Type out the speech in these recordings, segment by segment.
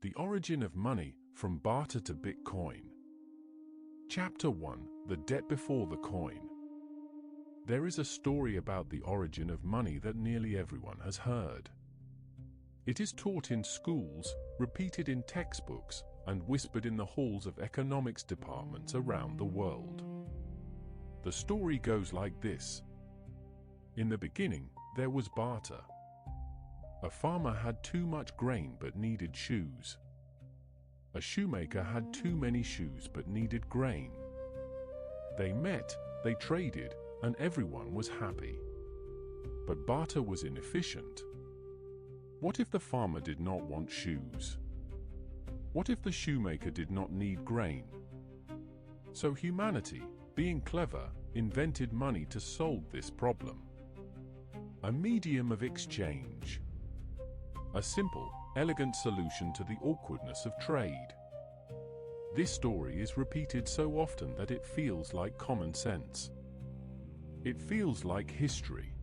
The origin of money, from barter to Bitcoin. Chapter 1: The debt before the coin. There is a story about the origin of money that nearly everyone has heard. It is taught in schools, repeated in textbooks, and whispered in the halls of economics departments around the world. The story goes like this. In the beginning, there was barter. A farmer had too much grain but needed shoes. A shoemaker had too many shoes but needed grain. They met, they traded, and everyone was happy. But barter was inefficient. What if the farmer did not want shoes? What if the shoemaker did not need grain? So humanity, being clever, invented money to solve this problem. A medium of exchange. A simple, elegant solution to the awkwardness of trade. This story is repeated so often that it feels like common sense. It feels like history.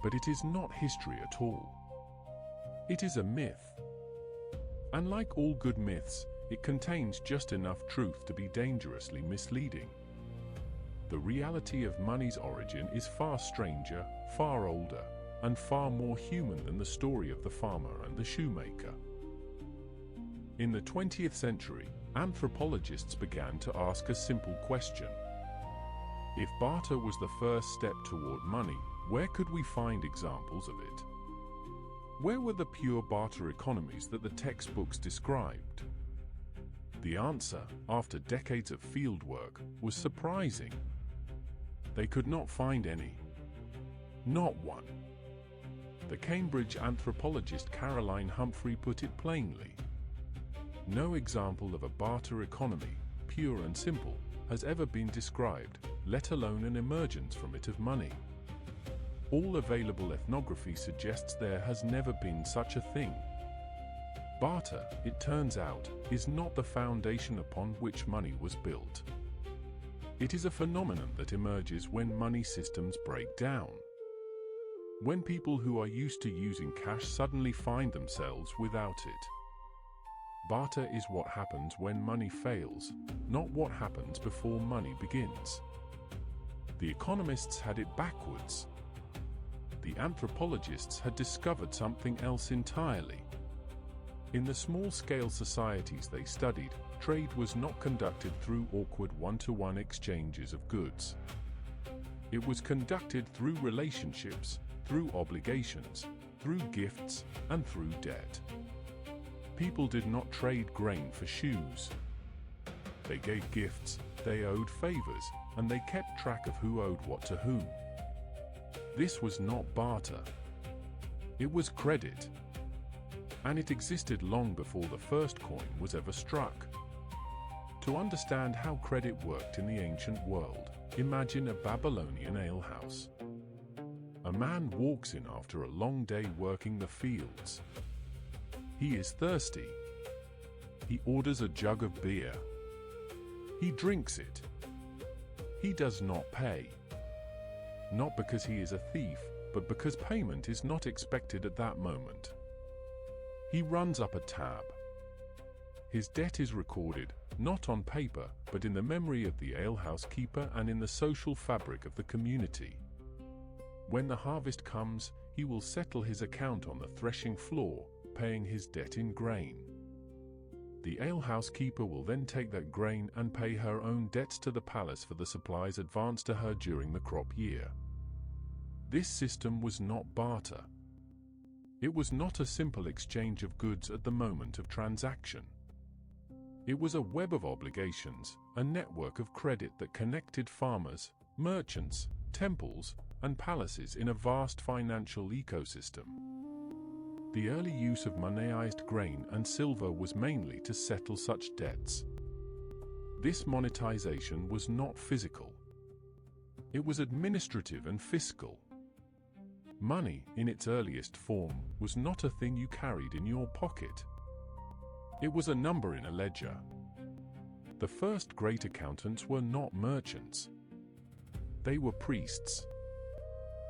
But it is not history at all. It is a myth. And like all good myths, it contains just enough truth to be dangerously misleading. The reality of money's origin is far stranger, far older, and far more human than the story of the farmer and the shoemaker. In the 20th century, anthropologists began to ask a simple question. If barter was the first step toward money, where could we find examples of it? Where were the pure barter economies that the textbooks described? The answer, after decades of fieldwork, was surprising. They could not find any. Not one. The Cambridge anthropologist Caroline Humphrey put it plainly. No example of a barter economy, pure and simple, has ever been described, let alone an emergence from it of money. All available ethnography suggests there has never been such a thing. Barter, it turns out, is not the foundation upon which money was built. It is a phenomenon that emerges when money systems break down. When people who are used to using cash suddenly find themselves without it. Barter is what happens when money fails, not what happens before money begins. The economists had it backwards. The anthropologists had discovered something else entirely. In the small-scale societies they studied, trade was not conducted through awkward one-to-one exchanges of goods. It was conducted through relationships, through obligations, through gifts, and through debt. People did not trade grain for shoes. They gave gifts, they owed favors, and they kept track of who owed what to whom. This was not barter. It was credit. And it existed long before the first coin was ever struck. To understand how credit worked in the ancient world, imagine a Babylonian alehouse. A man walks in after a long day working the fields. He is thirsty. He orders a jug of beer. He drinks it. He does not pay. Not because he is a thief, but because payment is not expected at that moment. He runs up a tab. His debt is recorded, not on paper, but in the memory of the alehouse keeper and in the social fabric of the community. When the harvest comes, he will settle his account on the threshing floor, paying his debt in grain. The alehouse keeper will then take that grain and pay her own debts to the palace for the supplies advanced to her during the crop year. This system was not barter. It was not a simple exchange of goods at the moment of transaction. It was a web of obligations, a network of credit that connected farmers, merchants, temples, and palaces in a vast financial ecosystem. The early use of monetized grain and silver was mainly to settle such debts. This monetization was not physical. It was administrative and fiscal. Money, in its earliest form, was not a thing you carried in your pocket. It was a number in a ledger. The first great accountants were not merchants. They were priests.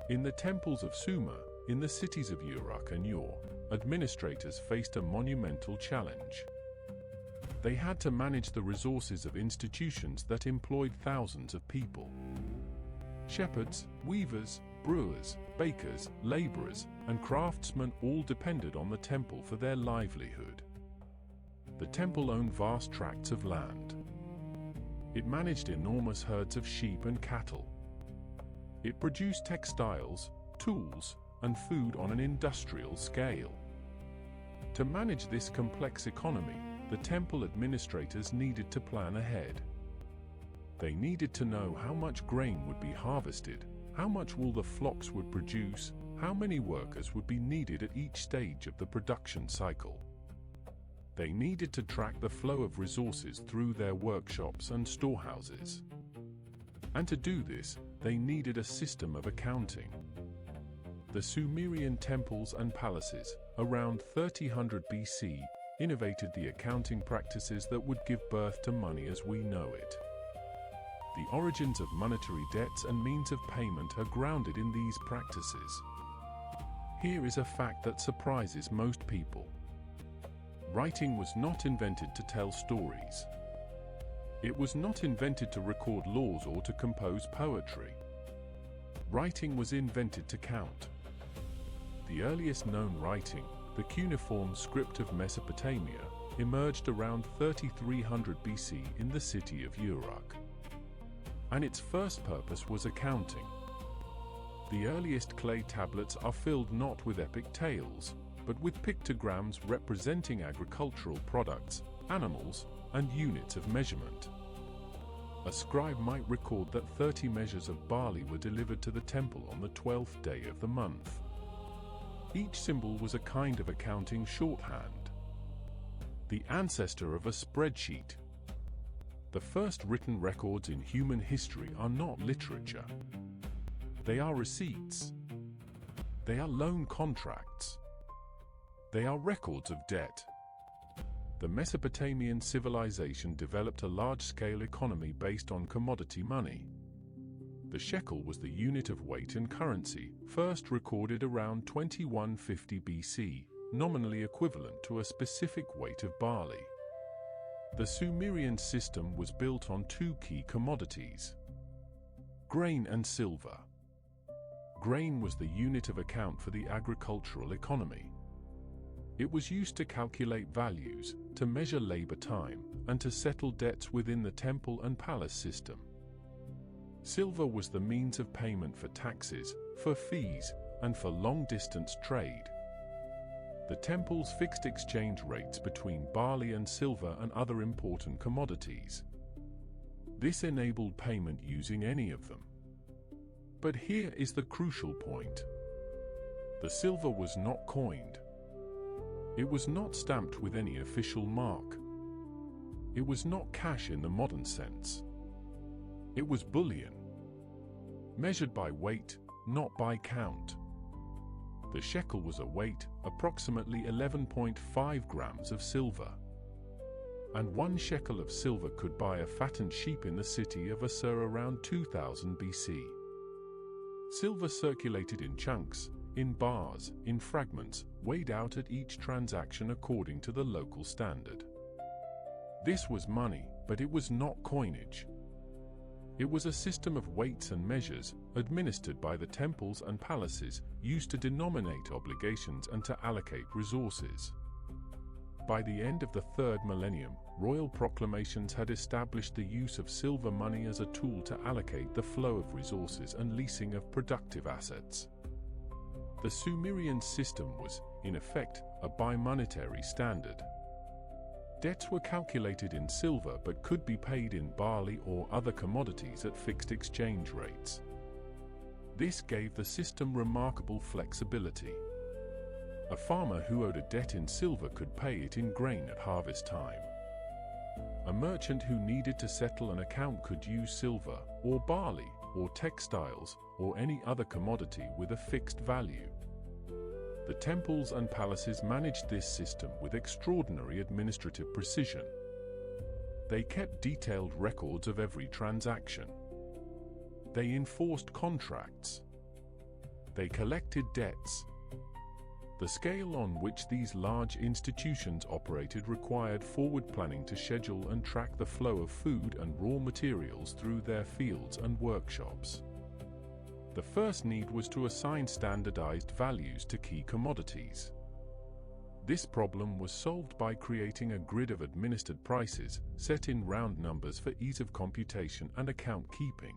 In the temples of Sumer, in the cities of Uruk and Ur, administrators faced a monumental challenge. They had to manage the resources of institutions that employed thousands of people. Shepherds, weavers, brewers, bakers, laborers, and craftsmen all depended on the temple for their livelihood. The temple owned vast tracts of land. It managed enormous herds of sheep and cattle. It produced textiles, tools, and food on an industrial scale. To manage this complex economy, the temple administrators needed to plan ahead. They needed to know how much grain would be harvested, how much wool the flocks would produce, how many workers would be needed at each stage of the production cycle. They needed to track the flow of resources through their workshops and storehouses. And to do this, they needed a system of accounting. The Sumerian temples and palaces, around 3000 BC, innovated the accounting practices that would give birth to money as we know it. The origins of monetary debts and means of payment are grounded in these practices. Here is a fact that surprises most people. Writing was not invented to tell stories. It was not invented to record laws or to compose poetry. Writing was invented to count. The earliest known writing, the cuneiform script of Mesopotamia, emerged around 3300 BC in the city of Uruk. And its first purpose was accounting. The earliest clay tablets are filled not with epic tales, but with pictograms representing agricultural products, animals, and units of measurement. A scribe might record that 30 measures of barley were delivered to the temple on the 12th day of the month. Each symbol was a kind of accounting shorthand. The ancestor of a spreadsheet. The first written records in human history are not literature. They are receipts. They are loan contracts. They are records of debt. The Mesopotamian civilization developed a large-scale economy based on commodity money. The shekel was the unit of weight and currency, first recorded around 2150 BC, nominally equivalent to a specific weight of barley. The Sumerian system was built on two key commodities: grain and silver. Grain was the unit of account for the agricultural economy. It was used to calculate values, to measure labor time, and to settle debts within the temple and palace system. Silver was the means of payment for taxes, for fees, and for long-distance trade. The temples fixed exchange rates between barley and silver and other important commodities. This enabled payment using any of them. But here is the crucial point. The silver was not coined. It was not stamped with any official mark. It was not cash in the modern sense. It was bullion, measured by weight, not by count. The shekel was a weight, approximately 11.5 grams of silver. And 1 shekel of silver could buy a fattened sheep in the city of Assur around 2000 BC. Silver circulated in chunks, in bars, in fragments, weighed out at each transaction according to the local standard. This was money, but it was not coinage. It was a system of weights and measures, administered by the temples and palaces, used to denominate obligations and to allocate resources. By the end of the 3rd millennium, royal proclamations had established the use of silver money as a tool to allocate the flow of resources and leasing of productive assets. The Sumerian system was, in effect, a bimonetary standard. Debts were calculated in silver but could be paid in barley or other commodities at fixed exchange rates. This gave the system remarkable flexibility. A farmer who owed a debt in silver could pay it in grain at harvest time. A merchant who needed to settle an account could use silver, or barley, or textiles, or any other commodity with a fixed value. The temples and palaces managed this system with extraordinary administrative precision. They kept detailed records of every transaction. They enforced contracts. They collected debts. The scale on which these large institutions operated required forward planning to schedule and track the flow of food and raw materials through their fields and workshops. The first need was to assign standardized values to key commodities. This problem was solved by creating a grid of administered prices, set in round numbers for ease of computation and account keeping.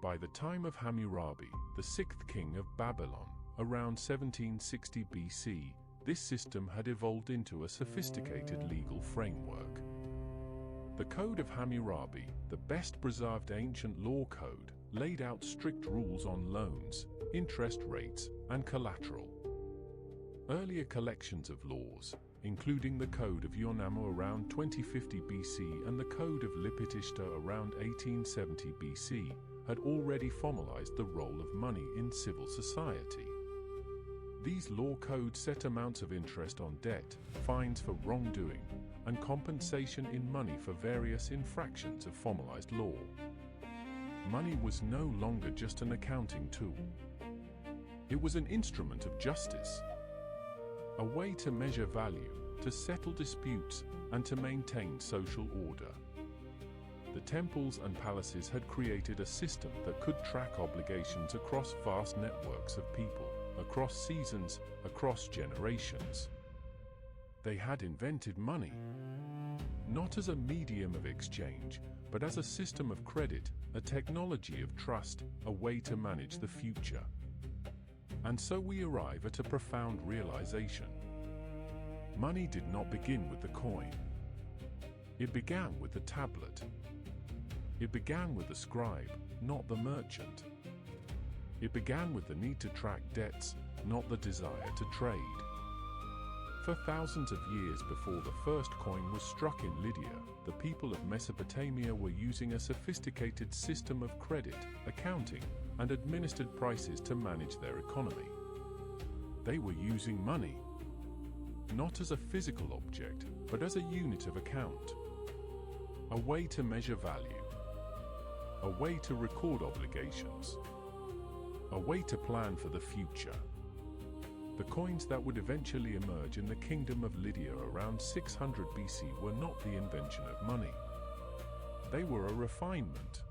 By the time of Hammurabi, the sixth king of Babylon, around 1760 BC, this system had evolved into a sophisticated legal framework. The Code of Hammurabi, the best-preserved ancient law code, laid out strict rules on loans, interest rates, and collateral. Earlier collections of laws, including the Code of Yonamo around 2050 BC and the Code of Lipitishta around 1870 BC, had already formalized the role of money in civil society. These law codes set amounts of interest on debt, fines for wrongdoing, and compensation in money for various infractions of formalized law. Money was no longer just an accounting tool. It was an instrument of justice, a way to measure value, to settle disputes, and to maintain social order. The temples and palaces had created a system that could track obligations across vast networks of people, across seasons, across generations. They had invented money, not as a medium of exchange, but as a system of credit, a technology of trust, a way to manage the future. And so we arrive at a profound realization. Money did not begin with the coin. It began with the tablet. It began with the scribe, not the merchant. It began with the need to track debts, not the desire to trade. For thousands of years before the first coin was struck in Lydia, the people of Mesopotamia were using a sophisticated system of credit, accounting, and administered prices to manage their economy. They were using money, not as a physical object, but as a unit of account. A way to measure value. A way to record obligations. A way to plan for the future. The coins that would eventually emerge in the kingdom of Lydia around 600 BC were not the invention of money. They were a refinement,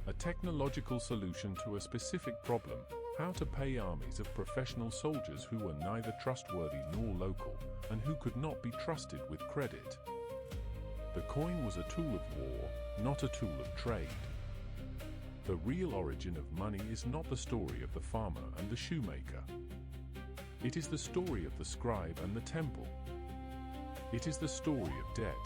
a technological solution to a specific problem: how to pay armies of professional soldiers who were neither trustworthy nor local, and who could not be trusted with credit. The coin was a tool of war, not a tool of trade. The real origin of money is not the story of the farmer and the shoemaker. It is the story of the scribe and the temple. It is the story of debt.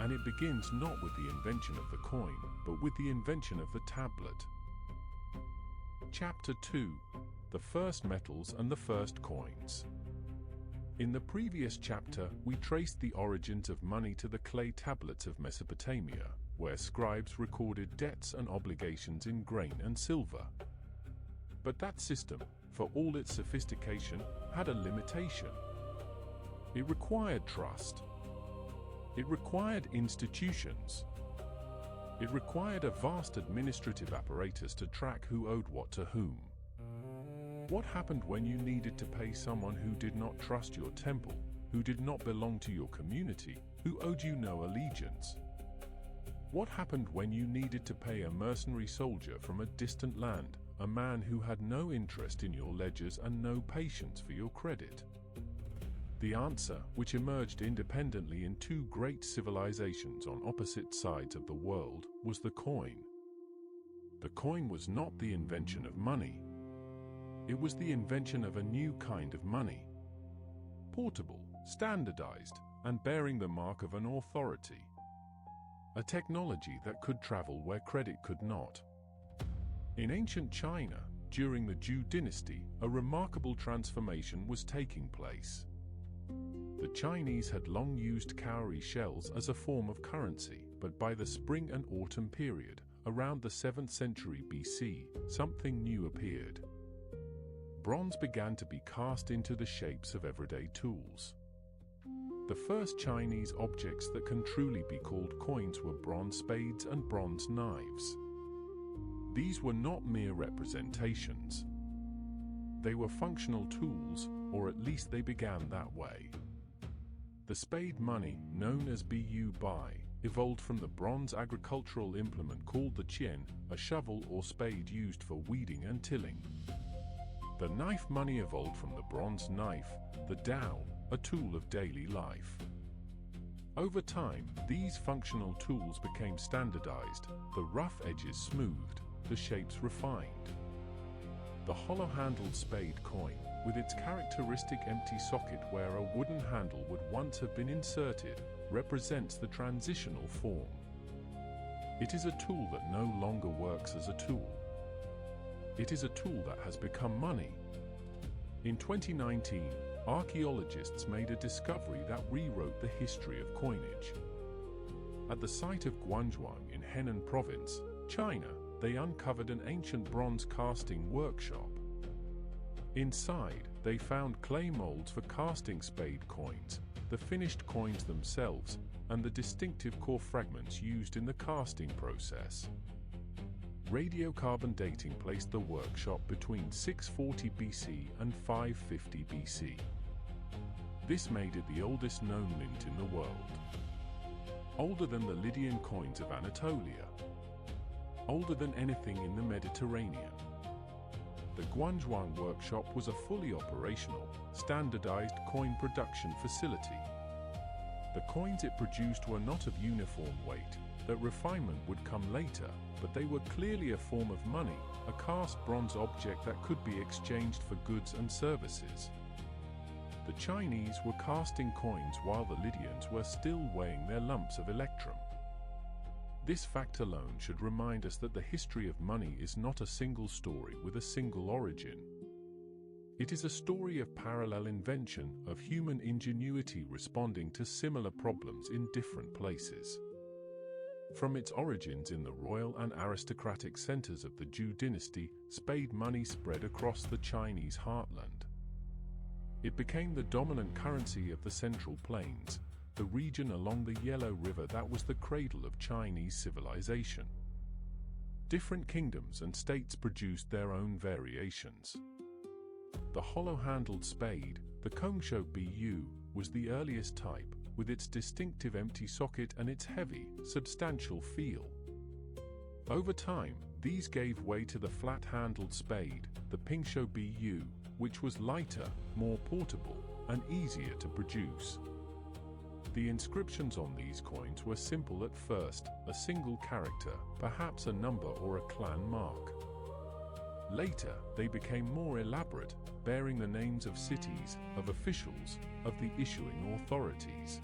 And it begins not with the invention of the coin, but with the invention of the tablet. Chapter 2: The First Metals and the First Coins. In the previous chapter, we traced the origins of money to the clay tablets of Mesopotamia, where scribes recorded debts and obligations in grain and silver. But that system, for all its sophistication, had a limitation. It required trust. It required institutions. It required a vast administrative apparatus to track who owed what to whom. What happened when you needed to pay someone who did not trust your temple, who did not belong to your community, who owed you no allegiance? What happened when you needed to pay a mercenary soldier from a distant land, a man who had no interest in your ledgers and no patience for your credit? The answer, which emerged independently in two great civilizations on opposite sides of the world, was the coin. The coin was not the invention of money. It was the invention of a new kind of money. Portable, standardized, and bearing the mark of an authority. A technology that could travel where credit could not. In ancient China, during the Zhou dynasty, a remarkable transformation was taking place. The Chinese had long used cowrie shells as a form of currency, but by the spring and autumn period, around the 7th century BC, something new appeared. Bronze began to be cast into the shapes of everyday tools. The first Chinese objects that can truly be called coins were bronze spades and bronze knives. These were not mere representations. They were functional tools, or at least they began that way. The spade money, known as bu-bai, evolved from the bronze agricultural implement called the qian, a shovel or spade used for weeding and tilling. The knife money evolved from the bronze knife, the dao, a tool of daily life. Over time, these functional tools became standardized, the rough edges smoothed, the shapes refined. The hollow-handled spade coin, with its characteristic empty socket where a wooden handle would once have been inserted, represents the transitional form. It is a tool that no longer works as a tool. It is a tool that has become money. In 2019, archaeologists made a discovery that rewrote the history of coinage. At the site of Guangzhou in Henan Province, China, they uncovered an ancient bronze casting workshop. Inside, they found clay molds for casting spade coins, the finished coins themselves, and the distinctive core fragments used in the casting process. Radiocarbon dating placed the workshop between 640 BC and 550 BC. This made it the oldest known mint in the world. Older than the Lydian coins of Anatolia. Older than anything in the Mediterranean. The Guangzhou workshop was a fully operational, standardized coin production facility. The coins it produced were not of uniform weight, that refinement would come later, but they were clearly a form of money, a cast bronze object that could be exchanged for goods and services. The Chinese were casting coins while the Lydians were still weighing their lumps of electrum. This fact alone should remind us that the history of money is not a single story with a single origin. It is a story of parallel invention, of human ingenuity responding to similar problems in different places. From its origins in the royal and aristocratic centers of the Zhou dynasty, spade money spread across the Chinese heartland. It became the dominant currency of the Central Plains, the region along the Yellow River that was the cradle of Chinese civilization. Different kingdoms and states produced their own variations. The hollow-handled spade, the Kongsho Bu, was the earliest type, with its distinctive empty socket and its heavy, substantial feel. Over time, these gave way to the flat-handled spade, the Pingsho Bu, which was lighter, more portable, and easier to produce. The inscriptions on these coins were simple at first, a single character, perhaps a number or a clan mark. Later, they became more elaborate, bearing the names of cities, of officials, of the issuing authorities.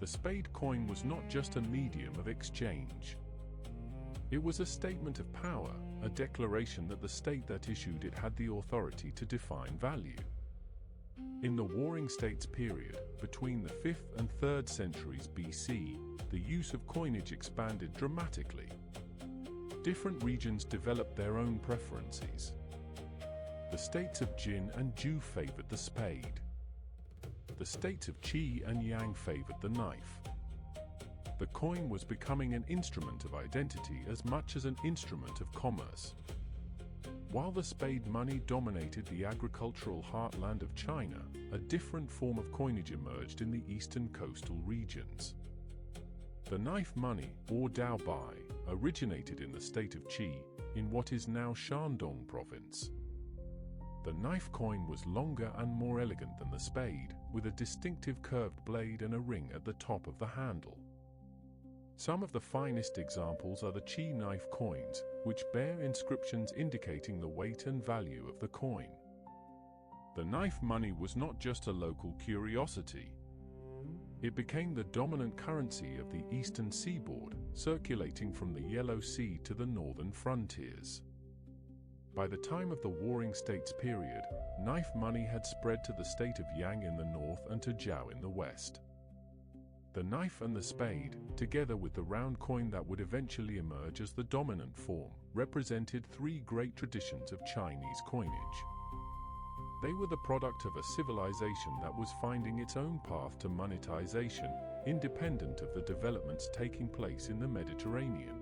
The spade coin was not just a medium of exchange. It was a statement of power, a declaration that the state that issued it had the authority to define value. In the Warring States period, between the 5th and 3rd centuries BC, the use of coinage expanded dramatically. Different regions developed their own preferences. The states of Jin and Zhou favored the spade. The states of Qi and Yang favored the knife. The coin was becoming an instrument of identity as much as an instrument of commerce. While the spade money dominated the agricultural heartland of China, a different form of coinage emerged in the eastern coastal regions. The knife money, or Dao Bai, originated in the state of Qi, in what is now Shandong province. The knife coin was longer and more elegant than the spade, with a distinctive curved blade and a ring at the top of the handle. Some of the finest examples are the Qi knife coins, which bear inscriptions indicating the weight and value of the coin. The knife money was not just a local curiosity. It became the dominant currency of the eastern seaboard, circulating from the Yellow Sea to the northern frontiers. By the time of the Warring States period, knife money had spread to the state of Yang in the north and to Zhao in the west. The knife and the spade, together with the round coin that would eventually emerge as the dominant form, represented three great traditions of Chinese coinage. They were the product of a civilization that was finding its own path to monetization, independent of the developments taking place in the Mediterranean.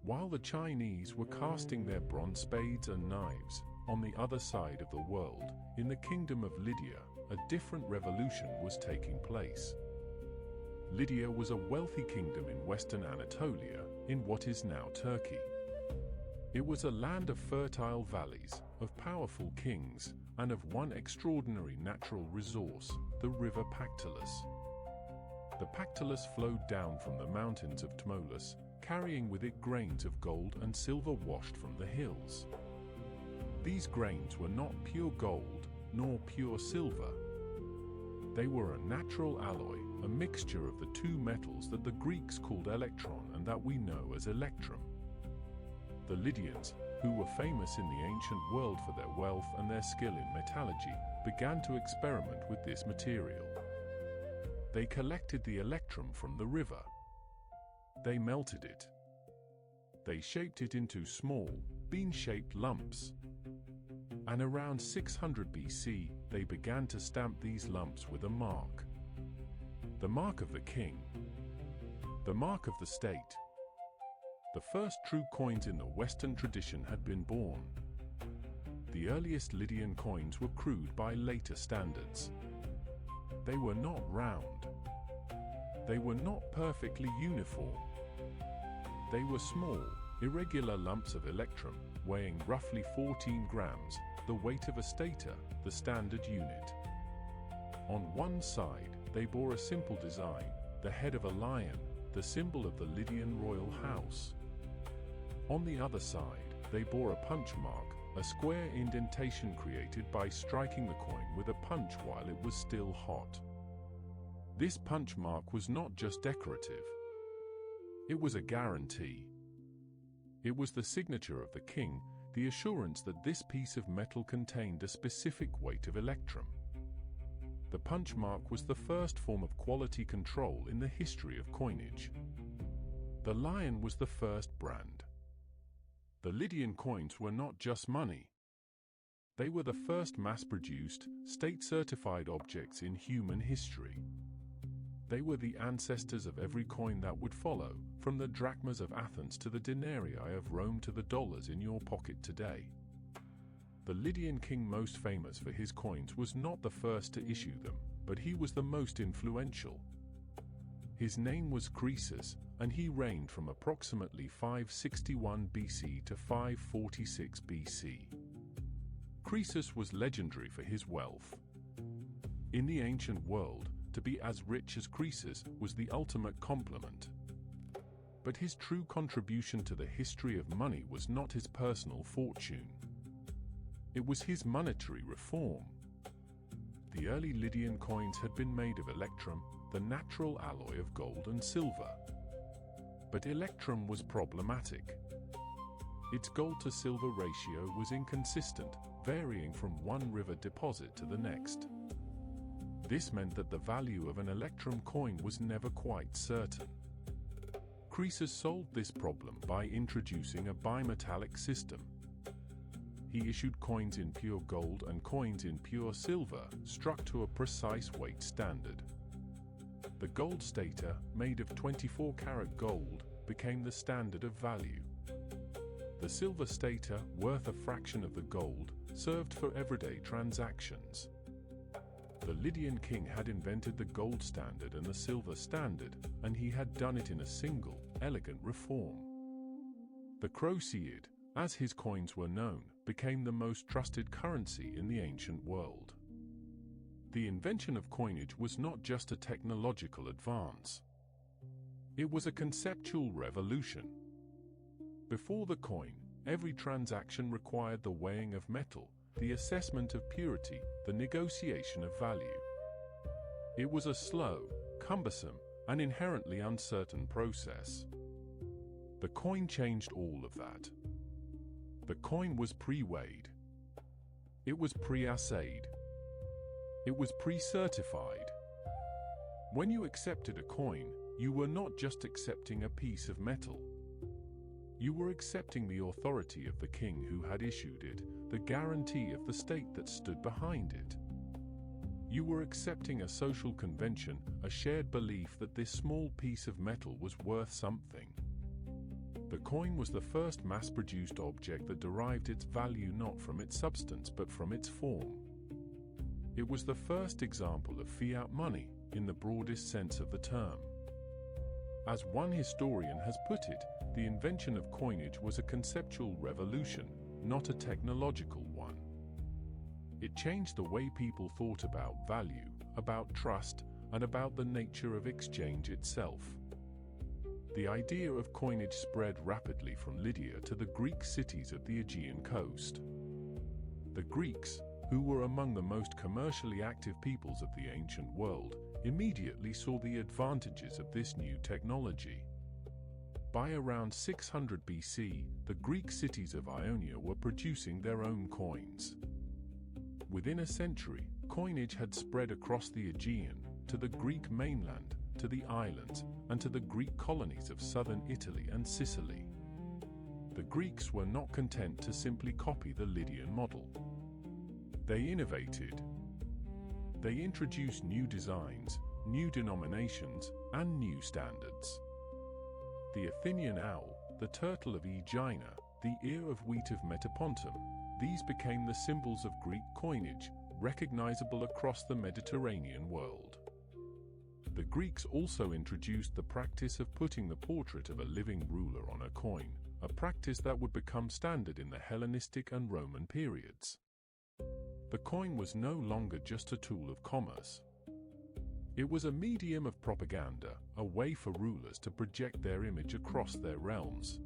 While the Chinese were casting their bronze spades and knives, on the other side of the world, in the kingdom of Lydia, a different revolution was taking place. Lydia was a wealthy kingdom in western Anatolia, in what is now Turkey. It was a land of fertile valleys, of powerful kings, and of one extraordinary natural resource, the river Pactolus. The Pactolus flowed down from the mountains of Tmolus, carrying with it grains of gold and silver washed from the hills. These grains were not pure gold, nor pure silver. They were a natural alloy, a mixture of the two metals that the Greeks called electron and that we know as electrum. The Lydians, who were famous in the ancient world for their wealth and their skill in metallurgy, began to experiment with this material. They collected the electrum from the river. They melted it. They shaped it into small, bean-shaped lumps. And around 600 BC, they began to stamp these lumps with a mark. The mark of the king. The mark of the state. The first true coins in the Western tradition had been born. The earliest Lydian coins were crude by later standards. They were not round. They were not perfectly uniform. They were small, irregular lumps of electrum, weighing roughly 14 grams, the weight of a stater, the standard unit. On one side, they bore a simple design, the head of a lion, the symbol of the Lydian royal house. On the other side, they bore a punch mark, a square indentation created by striking the coin with a punch while it was still hot. This punch mark was not just decorative. It was a guarantee. It was the signature of the king, the assurance that this piece of metal contained a specific weight of electrum. The punch mark was the first form of quality control in the history of coinage. The lion was the first brand. The Lydian coins were not just money. They were the first mass-produced, state-certified objects in human history. They were the ancestors of every coin that would follow, from the drachmas of Athens to the denarii of Rome to the dollars in your pocket today. The Lydian king most famous for his coins was not the first to issue them, but he was the most influential. His name was Croesus, and he reigned from approximately 561 BC to 546 BC. Croesus was legendary for his wealth. In the ancient world, to be as rich as Croesus was the ultimate compliment. But his true contribution to the history of money was not his personal fortune. It was his monetary reform. The early Lydian coins had been made of electrum, the natural alloy of gold and silver. But electrum was problematic. Its gold-to-silver ratio was inconsistent, varying from one river deposit to the next. This meant that the value of an electrum coin was never quite certain. Croesus solved this problem by introducing a bimetallic system. He issued coins in pure gold and coins in pure silver, struck to a precise weight standard. The gold stater, made of 24-karat gold, became the standard of value. The silver stater, worth a fraction of the gold, served for everyday transactions. The Lydian king had invented the gold standard and the silver standard, and he had done it in a single, elegant reform. The Croceid, as his coins were known, became the most trusted currency in the ancient world. The invention of coinage was not just a technological advance. It was a conceptual revolution. Before the coin, every transaction required the weighing of metal, the assessment of purity, the negotiation of value. It was a slow, cumbersome, and inherently uncertain process. The coin changed all of that. The coin was pre-weighed. It was pre-assayed. It was pre-certified. When you accepted a coin, you were not just accepting a piece of metal. You were accepting the authority of the king who had issued it, the guarantee of the state that stood behind it. You were accepting a social convention, a shared belief that this small piece of metal was worth something. The coin was the first mass-produced object that derived its value not from its substance but from its form. It was the first example of fiat money, in the broadest sense of the term. As one historian has put it, the invention of coinage was a conceptual revolution, not a technological one. It changed the way people thought about value, about trust, and about the nature of exchange itself. The idea of coinage spread rapidly from Lydia to the Greek cities of the Aegean coast. The Greeks, who were among the most commercially active peoples of the ancient world, immediately saw the advantages of this new technology. By around 600 BC, the Greek cities of Ionia were producing their own coins. Within a century, coinage had spread across the Aegean, to the Greek mainland, to the islands, and to the Greek colonies of southern Italy and Sicily. The Greeks were not content to simply copy the Lydian model. They innovated. They introduced new designs, new denominations, and new standards. The Athenian owl, the turtle of Aegina, the ear of wheat of Mesopotamia, these became the symbols of Greek coinage, recognizable across the Mediterranean world. The Greeks also introduced the practice of putting the portrait of a living ruler on a coin, a practice that would become standard in the Hellenistic and Roman periods. The coin was no longer just a tool of commerce. It was a medium of propaganda, a way for rulers to project their image across their realms.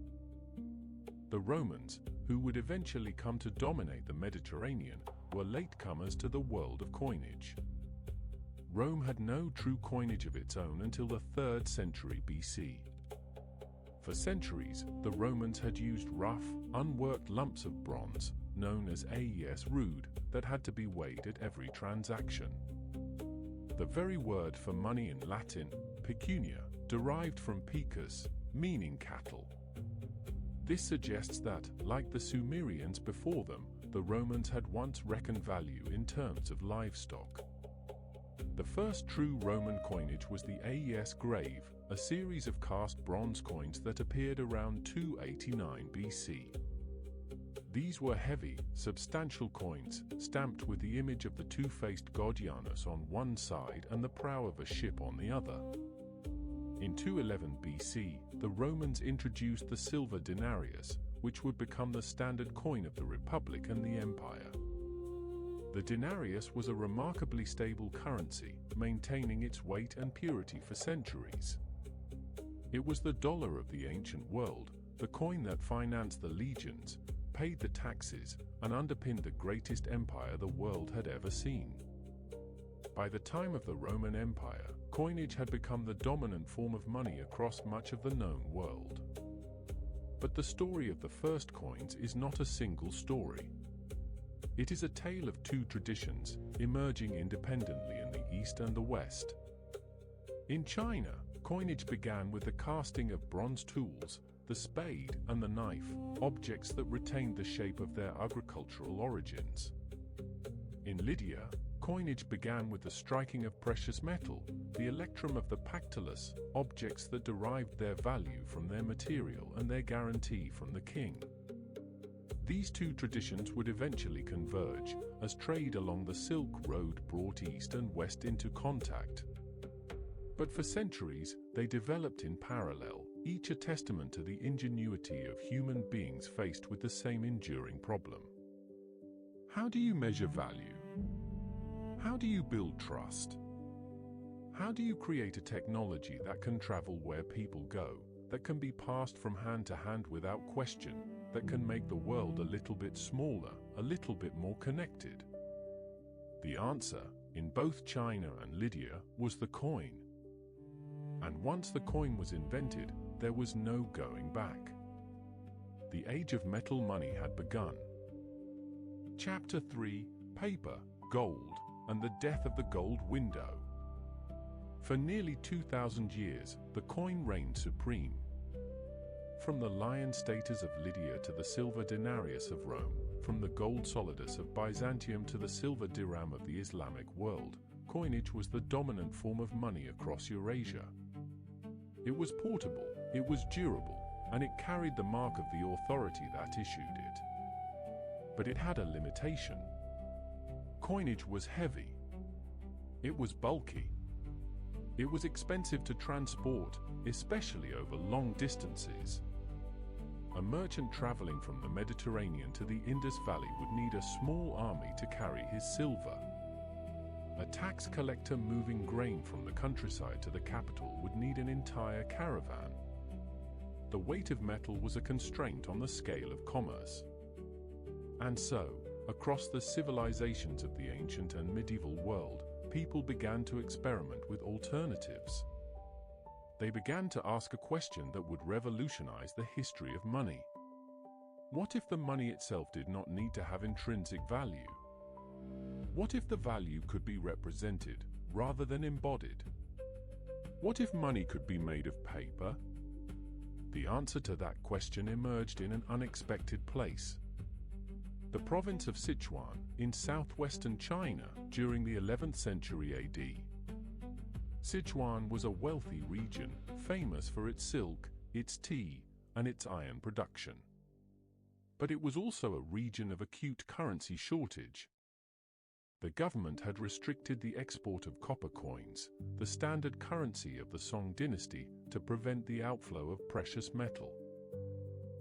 The Romans, who would eventually come to dominate the Mediterranean, were latecomers to the world of coinage. Rome had no true coinage of its own until the 3rd century BC. For centuries, the Romans had used rough, unworked lumps of bronze, known as aes rude, that had to be weighed at every transaction. The very word for money in Latin, pecunia, derived from pecus, meaning cattle. This suggests that, like the Sumerians before them, the Romans had once reckoned value in terms of livestock. The first true Roman coinage was the aes grave, a series of cast bronze coins that appeared around 289 BC. These were heavy, substantial coins, stamped with the image of the two-faced god Janus on one side and the prow of a ship on the other. In 211 BC, the Romans introduced the silver denarius, which would become the standard coin of the Republic and the Empire. The denarius was a remarkably stable currency, maintaining its weight and purity for centuries. It was the dollar of the ancient world, the coin that financed the legions, paid the taxes, and underpinned the greatest empire the world had ever seen. By the time of the Roman Empire, coinage had become the dominant form of money across much of the known world. But the story of the first coins is not a single story. It is a tale of two traditions, emerging independently in the East and the West. In China, coinage began with the casting of bronze tools, the spade and the knife, objects that retained the shape of their agricultural origins. In Lydia, coinage began with the striking of precious metal, the electrum of the pactolus, objects that derived their value from their material and their guarantee from the king. These two traditions would eventually converge, as trade along the Silk Road brought East and West into contact. But for centuries, they developed in parallel, each a testament to the ingenuity of human beings faced with the same enduring problem. How do you measure value? How do you build trust? How do you create a technology that can travel where people go, that can be passed from hand to hand without question, that can make the world a little bit smaller, a little bit more connected? The answer, in both China and Lydia, was the coin. And once the coin was invented, there was no going back. The age of metal money had begun. Chapter 3: Paper, Gold, and the Death of the Gold Window. For nearly 2,000 years, the coin reigned supreme. From the lion status of Lydia to the silver denarius of Rome, from the gold solidus of Byzantium to the silver dirham of the Islamic world, coinage was the dominant form of money across Eurasia. It was portable, it was durable, and it carried the mark of the authority that issued it. But it had a limitation. Coinage was heavy. It was bulky. It was expensive to transport, especially over long distances. A merchant traveling from the Mediterranean to the Indus Valley would need a small army to carry his silver. A tax collector moving grain from the countryside to the capital would need an entire caravan. The weight of metal was a constraint on the scale of commerce. And so, across the civilizations of the ancient and medieval world, people began to experiment with alternatives. They began to ask a question that would revolutionize the history of money. What if the money itself did not need to have intrinsic value? What if the value could be represented rather than embodied? What if money could be made of paper? The answer to that question emerged in an unexpected place. The province of Sichuan in southwestern China during the 11th century AD. Sichuan was a wealthy region, famous for its silk, its tea, and its iron production. But it was also a region of acute currency shortage. The government had restricted the export of copper coins, the standard currency of the Song Dynasty, to prevent the outflow of precious metal.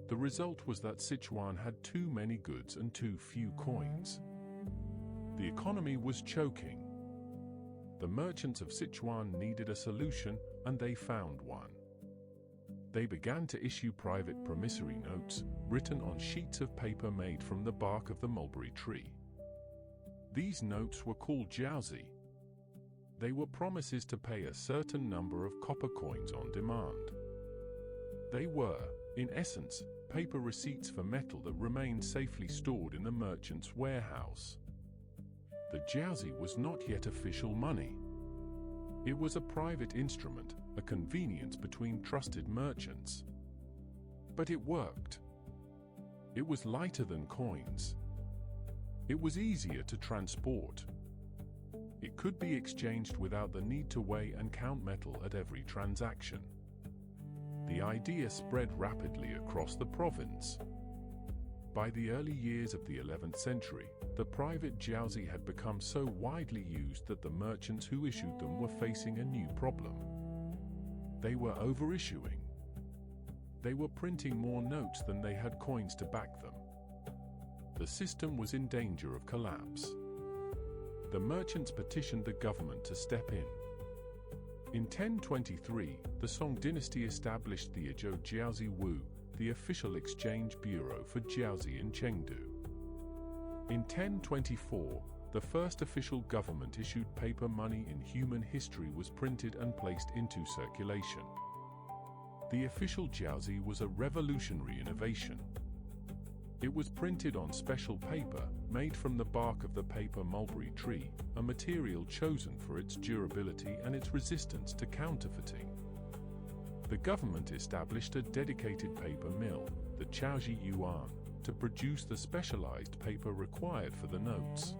The result was that Sichuan had too many goods and too few coins. The economy was choking. The merchants of Sichuan needed a solution, and they found one. They began to issue private promissory notes, written on sheets of paper made from the bark of the mulberry tree. These notes were called jiaozi. They were promises to pay a certain number of copper coins on demand. They were, in essence, paper receipts for metal that remained safely stored in the merchant's warehouse. The jiaozi was not yet official money. It was a private instrument, a convenience between trusted merchants. But it worked. It was lighter than coins. It was easier to transport. It could be exchanged without the need to weigh and count metal at every transaction. The idea spread rapidly across the province. By the early years of the 11th century, the private jiaozi had become so widely used that the merchants who issued them were facing a new problem. They were overissuing. They were printing more notes than they had coins to back them. The system was in danger of collapse. The merchants petitioned the government to step in. In 1023, the Song Dynasty established the Ezhou Jiaozi Wu, the official exchange bureau for jiaozi in Chengdu. In 1024, the first official government-issued paper money in human history was printed and placed into circulation. The official jiaozi was a revolutionary innovation. It was printed on special paper, made from the bark of the paper mulberry tree, a material chosen for its durability and its resistance to counterfeiting. The government established a dedicated paper mill, the Chaoji Yuan, to produce the specialized paper required for the notes.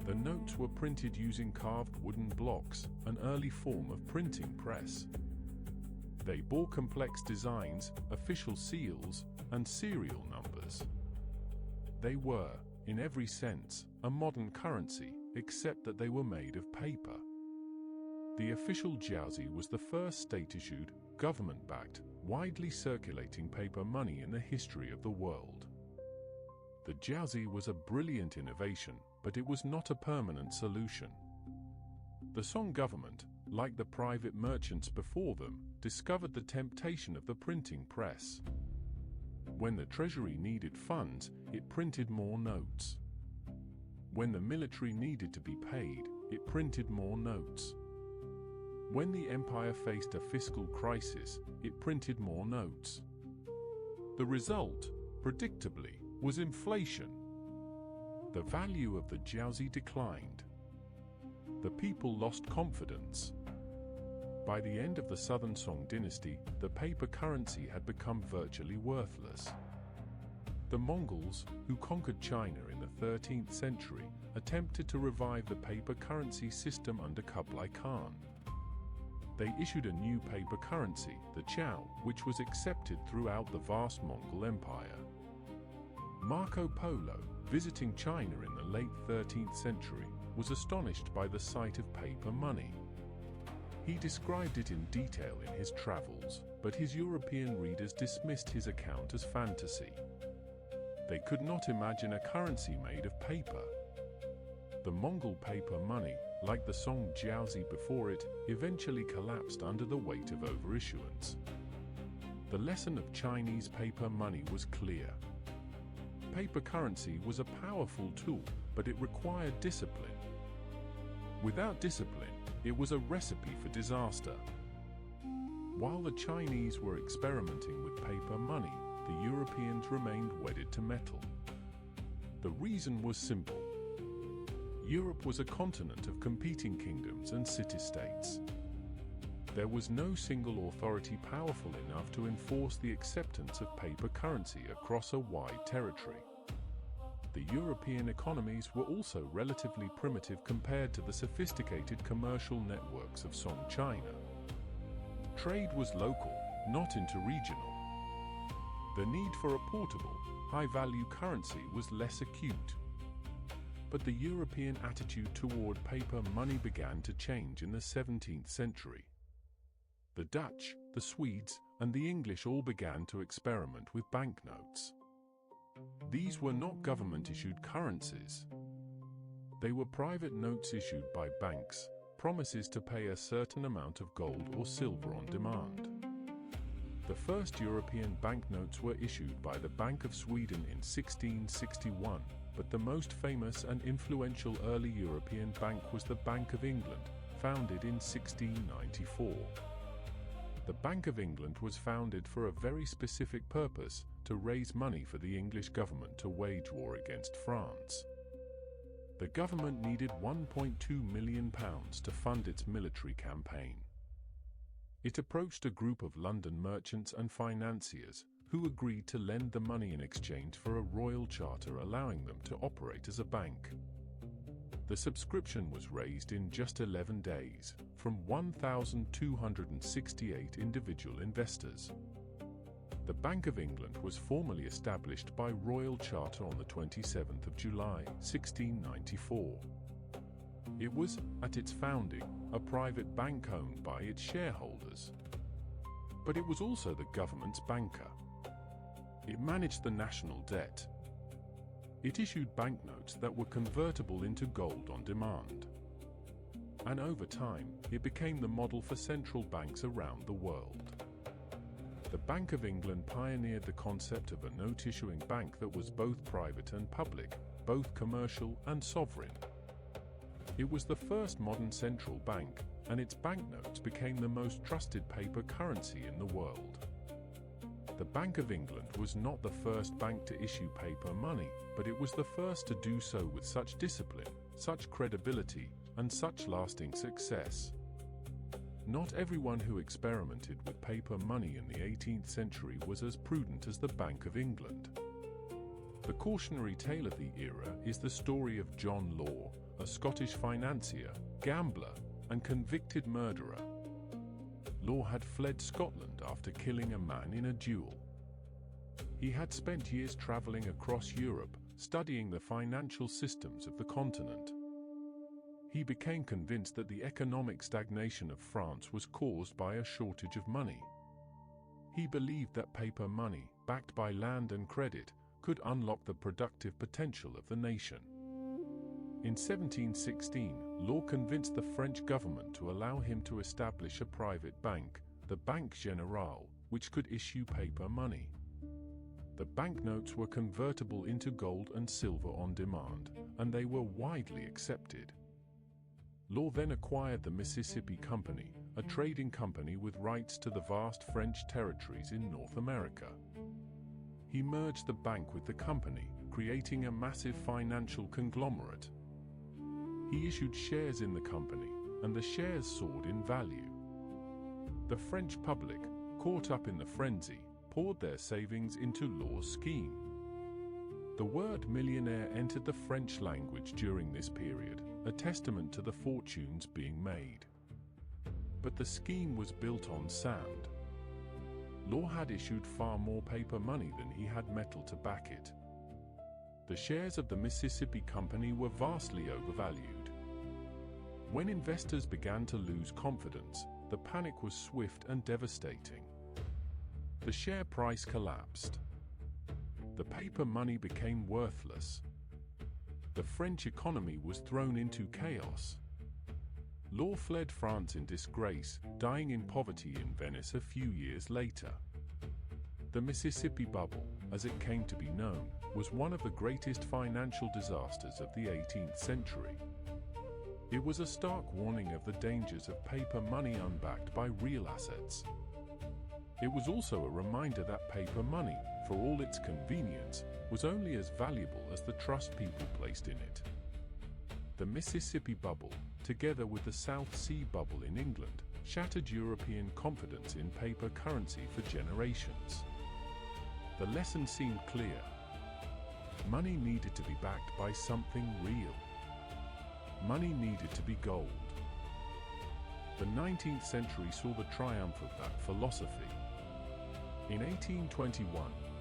The notes were printed using carved wooden blocks, an early form of printing press. They bore complex designs, official seals, and serial numbers. They were, in every sense, a modern currency, except that they were made of paper. The official jiaozi was the first state-issued, government-backed, widely circulating paper money in the history of the world. The jiaozi was a brilliant innovation, but it was not a permanent solution. The Song government, like the private merchants before them, discovered the temptation of the printing press. When the treasury needed funds, it printed more notes. When the military needed to be paid, it printed more notes. When the empire faced a fiscal crisis, it printed more notes. The result, predictably, was inflation. The value of the jiaozi declined. The people lost confidence. By the end of the Southern Song Dynasty, the paper currency had become virtually worthless. The Mongols, who conquered China in the 13th century, attempted to revive the paper currency system under Kublai Khan. They issued a new paper currency, the Chow, which was accepted throughout the vast Mongol Empire. Marco Polo, visiting China in the late 13th century, was astonished by the sight of paper money. He described it in detail in his travels, but his European readers dismissed his account as fantasy. They could not imagine a currency made of paper. The Mongol paper money, like the Song Dynasty before it, eventually collapsed under the weight of overissuance. The lesson of Chinese paper money was clear. Paper currency was a powerful tool, but it required discipline. Without discipline, it was a recipe for disaster. While the Chinese were experimenting with paper money, the Europeans remained wedded to metal. The reason was simple. Europe was a continent of competing kingdoms and city-states. There was no single authority powerful enough to enforce the acceptance of paper currency across a wide territory. The European economies were also relatively primitive compared to the sophisticated commercial networks of Song China. Trade was local, not interregional. The need for a portable, high-value currency was less acute. But the European attitude toward paper money began to change in the 17th century. The Dutch, the Swedes, and the English all began to experiment with banknotes. These were not government-issued currencies. They were private notes issued by banks, promises to pay a certain amount of gold or silver on demand. The first European banknotes were issued by the Bank of Sweden in 1661, but the most famous and influential early European bank was the Bank of England, founded in 1694. The Bank of England was founded for a very specific purpose, to raise money for the English government to wage war against France. The government needed £1.2 million to fund its military campaign. It approached a group of London merchants and financiers, who agreed to lend the money in exchange for a royal charter allowing them to operate as a bank. The subscription was raised in just 11 days, from 1,268 individual investors. The Bank of England was formally established by royal charter on the 27th of July, 1694. It was, at its founding, a private bank owned by its shareholders. But it was also the government's banker. It managed the national debt. It issued banknotes that were convertible into gold on demand. And over time, it became the model for central banks around the world. The Bank of England pioneered the concept of a note-issuing bank that was both private and public, both commercial and sovereign. It was the first modern central bank, and its banknotes became the most trusted paper currency in the world. The Bank of England was not the first bank to issue paper money, but it was the first to do so with such discipline, such credibility, and such lasting success. Not everyone who experimented with paper money in the 18th century was as prudent as the Bank of England. The cautionary tale of the era is the story of John Law, a Scottish financier, gambler, and convicted murderer. Law had fled Scotland after killing a man in a duel. He had spent years traveling across Europe, studying the financial systems of the continent. He became convinced that the economic stagnation of France was caused by a shortage of money. He believed that paper money, backed by land and credit, could unlock the productive potential of the nation. In 1716, Law convinced the French government to allow him to establish a private bank, the Banque Générale, which could issue paper money. The banknotes were convertible into gold and silver on demand, and they were widely accepted. Law then acquired the Mississippi Company, a trading company with rights to the vast French territories in North America. He merged the bank with the company, creating a massive financial conglomerate. He issued shares in the company, and the shares soared in value. The French public, caught up in the frenzy, poured their savings into Law's scheme. The word millionaire entered the French language during this period, a testament to the fortunes being made. But the scheme was built on sand. Law had issued far more paper money than he had metal to back it. The shares of the Mississippi Company were vastly overvalued. When investors began to lose confidence, the panic was swift and devastating. The share price collapsed. The paper money became worthless. The French economy was thrown into chaos. Law fled France in disgrace, dying in poverty in Venice a few years later. The Mississippi Bubble, as it came to be known, was one of the greatest financial disasters of the 18th century. It was a stark warning of the dangers of paper money unbacked by real assets. It was also a reminder that paper money, for all its convenience, was only as valuable as the trust people placed in it. The Mississippi Bubble, together with the South Sea Bubble in England, shattered European confidence in paper currency for generations. The lesson seemed clear. Money needed to be backed by something real. Money needed to be gold. The 19th century saw the triumph of that philosophy. In 1821,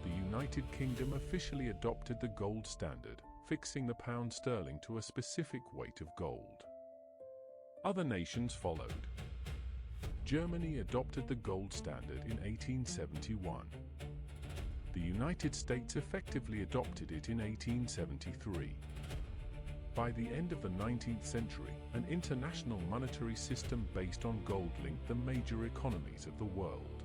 the United Kingdom officially adopted the gold standard, fixing the pound sterling to a specific weight of gold. Other nations followed. Germany adopted the gold standard in 1871. The United States effectively adopted it in 1873. By the end of the 19th century, an international monetary system based on gold linked the major economies of the world.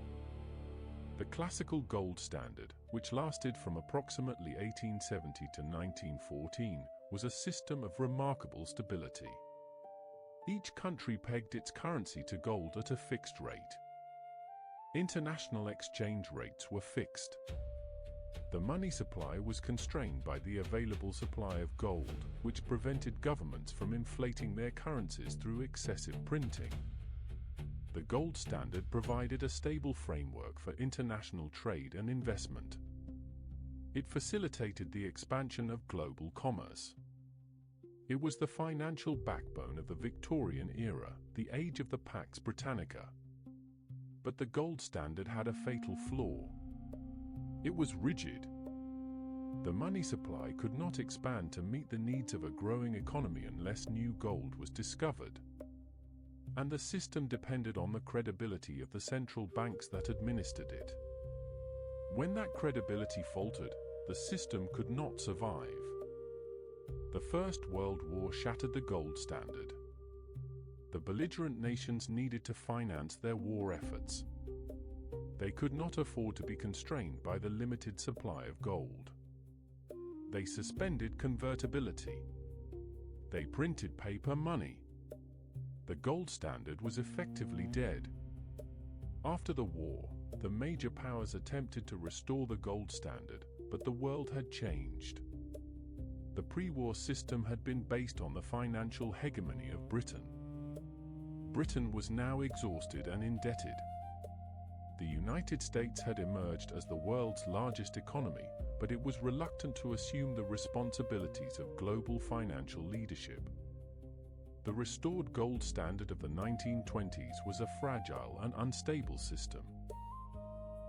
The classical gold standard, which lasted from approximately 1870 to 1914, was a system of remarkable stability. Each country pegged its currency to gold at a fixed rate. International exchange rates were fixed. The money supply was constrained by the available supply of gold, which prevented governments from inflating their currencies through excessive printing. The gold standard provided a stable framework for international trade and investment. It facilitated the expansion of global commerce. It was the financial backbone of the Victorian era, the age of the Pax Britannica. But the gold standard had a fatal flaw. It was rigid. The money supply could not expand to meet the needs of a growing economy unless new gold was discovered. And the system depended on the credibility of the central banks that administered it. When that credibility faltered, the system could not survive. The First World War shattered the gold standard. The belligerent nations needed to finance their war efforts. They could not afford to be constrained by the limited supply of gold. They suspended convertibility. They printed paper money. The gold standard was effectively dead. After the war, the major powers attempted to restore the gold standard, but the world had changed. The pre-war system had been based on the financial hegemony of Britain. Britain was now exhausted and indebted. The United States had emerged as the world's largest economy, but it was reluctant to assume the responsibilities of global financial leadership. The restored gold standard of the 1920s was a fragile and unstable system.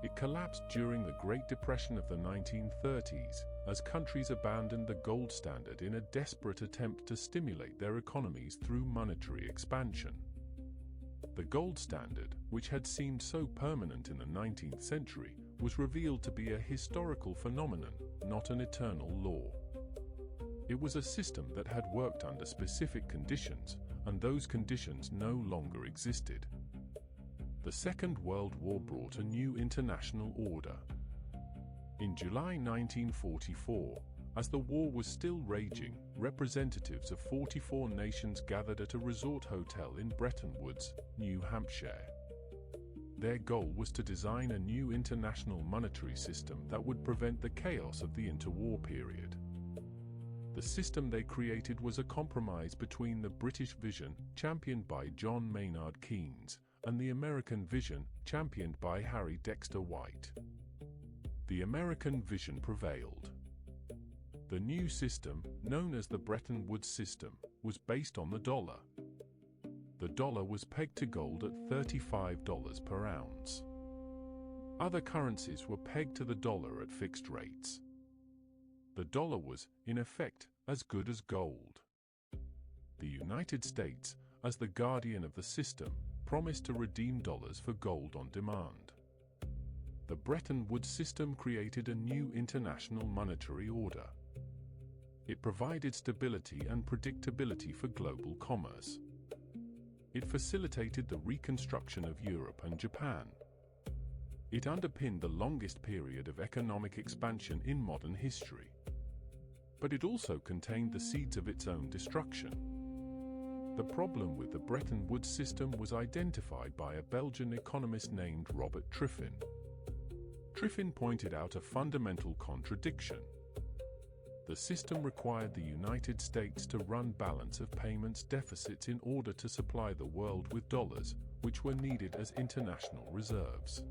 It collapsed during the Great Depression of the 1930s, as countries abandoned the gold standard in a desperate attempt to stimulate their economies through monetary expansion. The gold standard, which had seemed so permanent in the 19th century, was revealed to be a historical phenomenon, not an eternal law. It was a system that had worked under specific conditions, and those conditions no longer existed. The Second World War brought a new international order. In July 1944, as the war was still raging, representatives of 44 nations gathered at a resort hotel in Bretton Woods, New Hampshire. Their goal was to design a new international monetary system that would prevent the chaos of the interwar period. The system they created was a compromise between the British vision, championed by John Maynard Keynes, and the American vision, championed by Harry Dexter White. The American vision prevailed. The new system, known as the Bretton Woods system, was based on the dollar. The dollar was pegged to gold at $35 per ounce. Other currencies were pegged to the dollar at fixed rates. The dollar was, in effect, as good as gold. The United States, as the guardian of the system, promised to redeem dollars for gold on demand. The Bretton Woods system created a new international monetary order. It provided stability and predictability for global commerce. It facilitated the reconstruction of Europe and Japan. It underpinned the longest period of economic expansion in modern history. But it also contained the seeds of its own destruction. The problem with the Bretton Woods system was identified by a Belgian economist named Robert Triffin. Triffin pointed out a fundamental contradiction. The system required the United States to run balance of payments deficits in order to supply the world with dollars, which were needed as international reserves.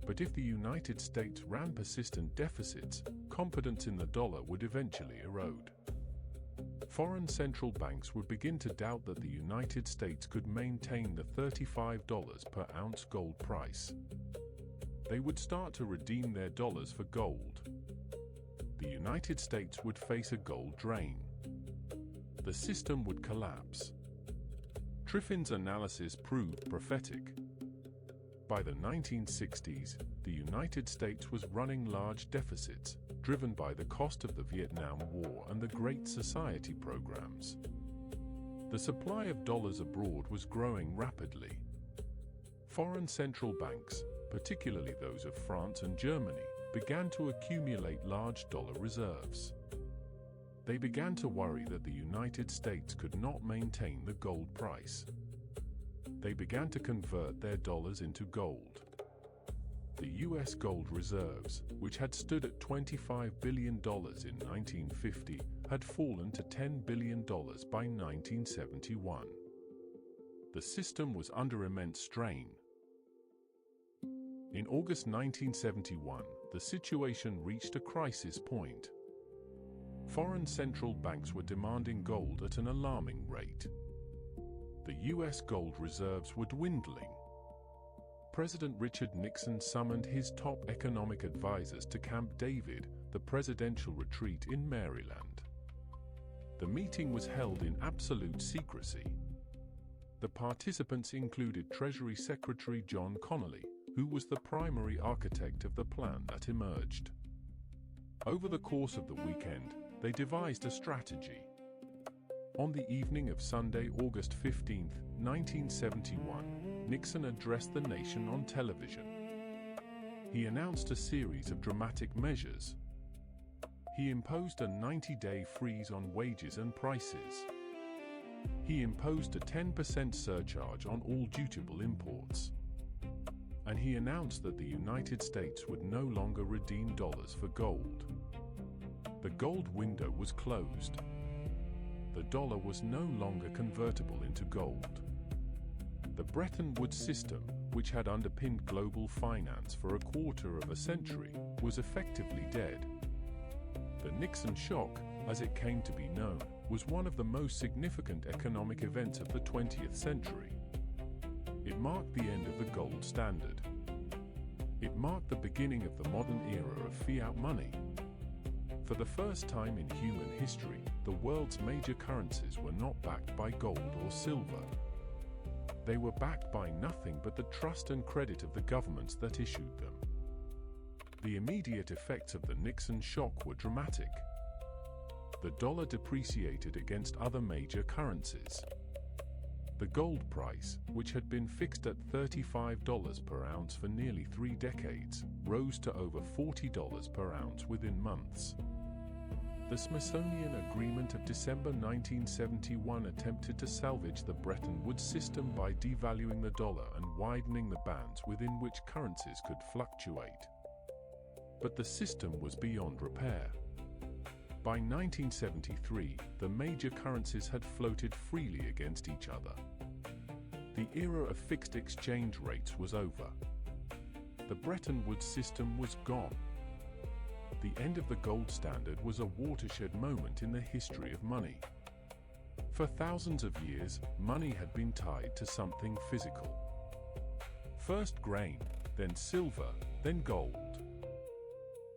But if the United States ran persistent deficits, confidence in the dollar would eventually erode. Foreign central banks would begin to doubt that the United States could maintain the $35 per ounce gold price. They would start to redeem their dollars for gold. The United States would face a gold drain. The system would collapse. Triffin's analysis proved prophetic. By the 1960s, the United States was running large deficits, driven by the cost of the Vietnam War and the Great Society programs. The supply of dollars abroad was growing rapidly. Foreign central banks, particularly those of France and Germany, began to accumulate large dollar reserves. They began to worry that the United States could not maintain the gold price. They began to convert their dollars into gold. The U.S. gold reserves, which had stood at $25 billion in 1950, had fallen to $10 billion by 1971. The system was under immense strain. In August 1971, the situation reached a crisis point. Foreign central banks were demanding gold at an alarming rate. The U.S. gold reserves were dwindling. President Richard Nixon summoned his top economic advisors to Camp David, the presidential retreat in Maryland. The meeting was held in absolute secrecy. The participants included Treasury Secretary John Connally, who was the primary architect of the plan that emerged. Over the course of the weekend, they devised a strategy. On the evening of Sunday, August 15, 1971, Nixon addressed the nation on television. He announced a series of dramatic measures. He imposed a 90-day freeze on wages and prices. He imposed a 10% surcharge on all dutiable imports. And he announced that the United States would no longer redeem dollars for gold. The gold window was closed. The dollar was no longer convertible into gold. The Bretton Woods system, which had underpinned global finance for a quarter of a century, was effectively dead. The Nixon shock, as it came to be known, was one of the most significant economic events of the 20th century. It marked the end of the gold standard. It marked the beginning of the modern era of fiat money. For the first time in human history, the world's major currencies were not backed by gold or silver. They were backed by nothing but the trust and credit of the governments that issued them. The immediate effects of the Nixon shock were dramatic. The dollar depreciated against other major currencies. The gold price, which had been fixed at $35 per ounce for nearly 3 decades, rose to over $40 per ounce within months. The Smithsonian Agreement of December 1971 attempted to salvage the Bretton Woods system by devaluing the dollar and widening the bands within which currencies could fluctuate. But the system was beyond repair. By 1973, the major currencies had floated freely against each other. The era of fixed exchange rates was over. The Bretton Woods system was gone. The end of the gold standard was a watershed moment in the history of money. For thousands of years, money had been tied to something physical. First grain, then silver, then gold.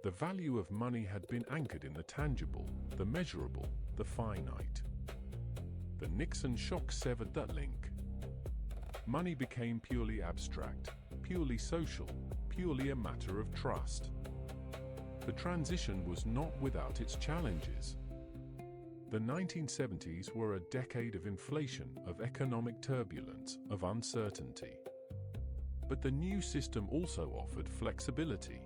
The value of money had been anchored in the tangible, the measurable, the finite. The Nixon shock severed that link. Money became purely abstract, purely social, purely a matter of trust. The transition was not without its challenges. The 1970s were a decade of inflation, of economic turbulence, of uncertainty. But the new system also offered flexibility.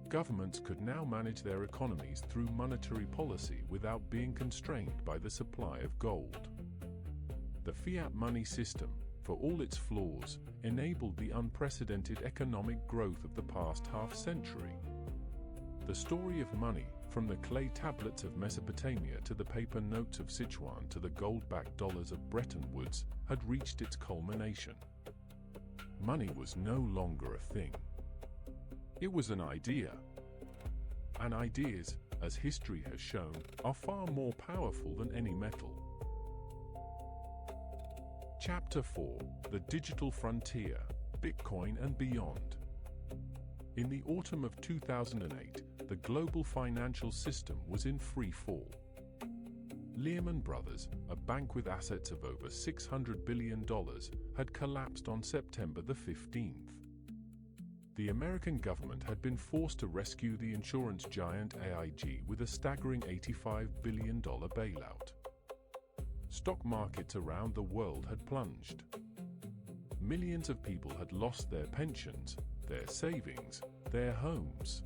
Governments could now manage their economies through monetary policy without being constrained by the supply of gold. The fiat money system, for all its flaws, enabled the unprecedented economic growth of the past half-century. The story of money, from the clay tablets of Mesopotamia to the paper notes of Sichuan to the gold-backed dollars of Bretton Woods, had reached its culmination. Money was no longer a thing. It was an idea. And ideas, as history has shown, are far more powerful than any metal. Chapter 4: The Digital Frontier, Bitcoin and Beyond. In the autumn of 2008, the global financial system was in free fall. Lehman Brothers, a bank with assets of over $600 billion, had collapsed on September the 15th. The American government had been forced to rescue the insurance giant AIG with a staggering $85 billion bailout. Stock markets around the world had plunged. Millions of people had lost their pensions, their savings, their homes.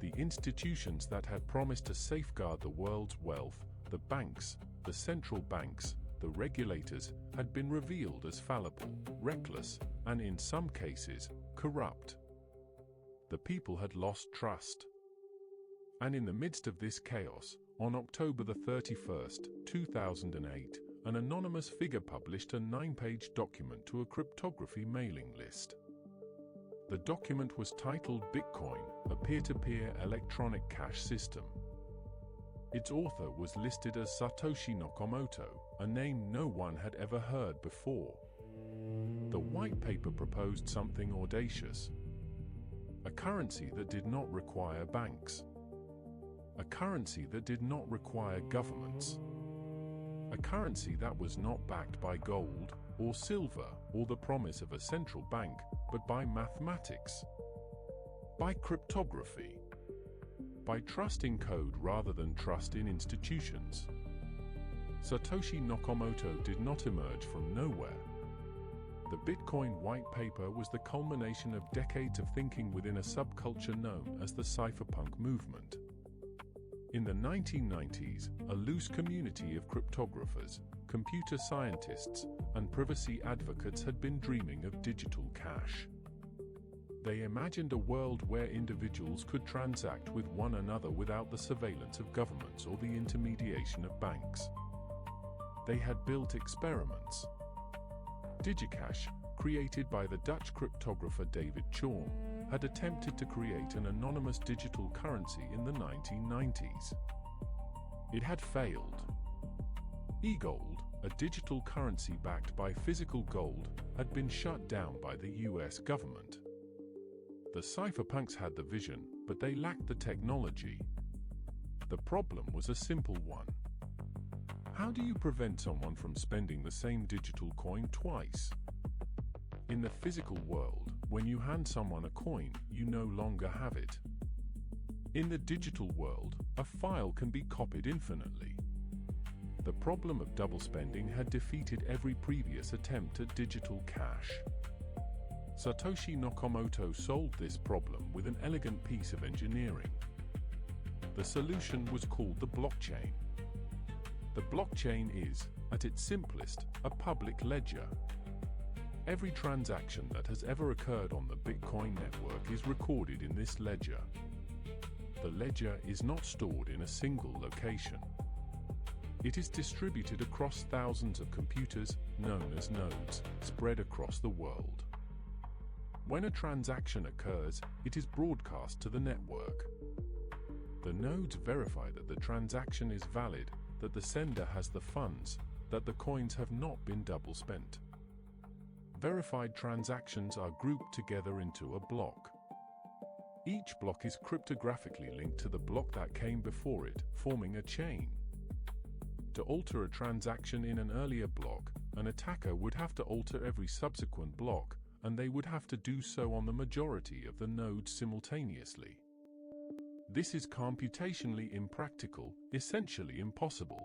The institutions that had promised to safeguard the world's wealth, the banks, the central banks, the regulators, had been revealed as fallible, reckless, and in some cases, corrupt. The people had lost trust. And in the midst of this chaos, on October the 31st, 2008, an anonymous figure published a 9-page document to a cryptography mailing list. The document was titled Bitcoin, a peer-to-peer electronic cash system. Its author was listed as Satoshi Nakamoto, a name no one had ever heard before. The white paper proposed something audacious. A currency that did not require banks. A currency that did not require governments. A currency that was not backed by gold, or silver, or the promise of a central bank, but by mathematics. By cryptography. By trust in code rather than trust in institutions. Satoshi Nakamoto did not emerge from nowhere. The Bitcoin white paper was the culmination of decades of thinking within a subculture known as the cypherpunk movement. In the 1990s, a loose community of cryptographers, computer scientists, and privacy advocates had been dreaming of digital cash. They imagined a world where individuals could transact with one another without the surveillance of governments or the intermediation of banks. They had built experiments. DigiCash, created by the Dutch cryptographer David Chaum, had attempted to create an anonymous digital currency in the 1990s. It had failed. E-gold, a digital currency backed by physical gold, had been shut down by the US government. The cypherpunks had the vision, but they lacked the technology. The problem was a simple one. How do you prevent someone from spending the same digital coin twice? In the physical world, when you hand someone a coin, you no longer have it. In the digital world, a file can be copied infinitely. The problem of double spending had defeated every previous attempt at digital cash. Satoshi Nakamoto solved this problem with an elegant piece of engineering. The solution was called the blockchain. The blockchain is, at its simplest, a public ledger. Every transaction that has ever occurred on the Bitcoin network is recorded in this ledger. The ledger is not stored in a single location. It is distributed across thousands of computers, known as nodes, spread across the world. When a transaction occurs, it is broadcast to the network. The nodes verify that the transaction is valid, that the sender has the funds, that the coins have not been double spent. Verified transactions are grouped together into a block. Each block is cryptographically linked to the block that came before it, forming a chain. To alter a transaction in an earlier block, an attacker would have to alter every subsequent block, and they would have to do so on the majority of the nodes simultaneously. This is computationally impractical, essentially impossible.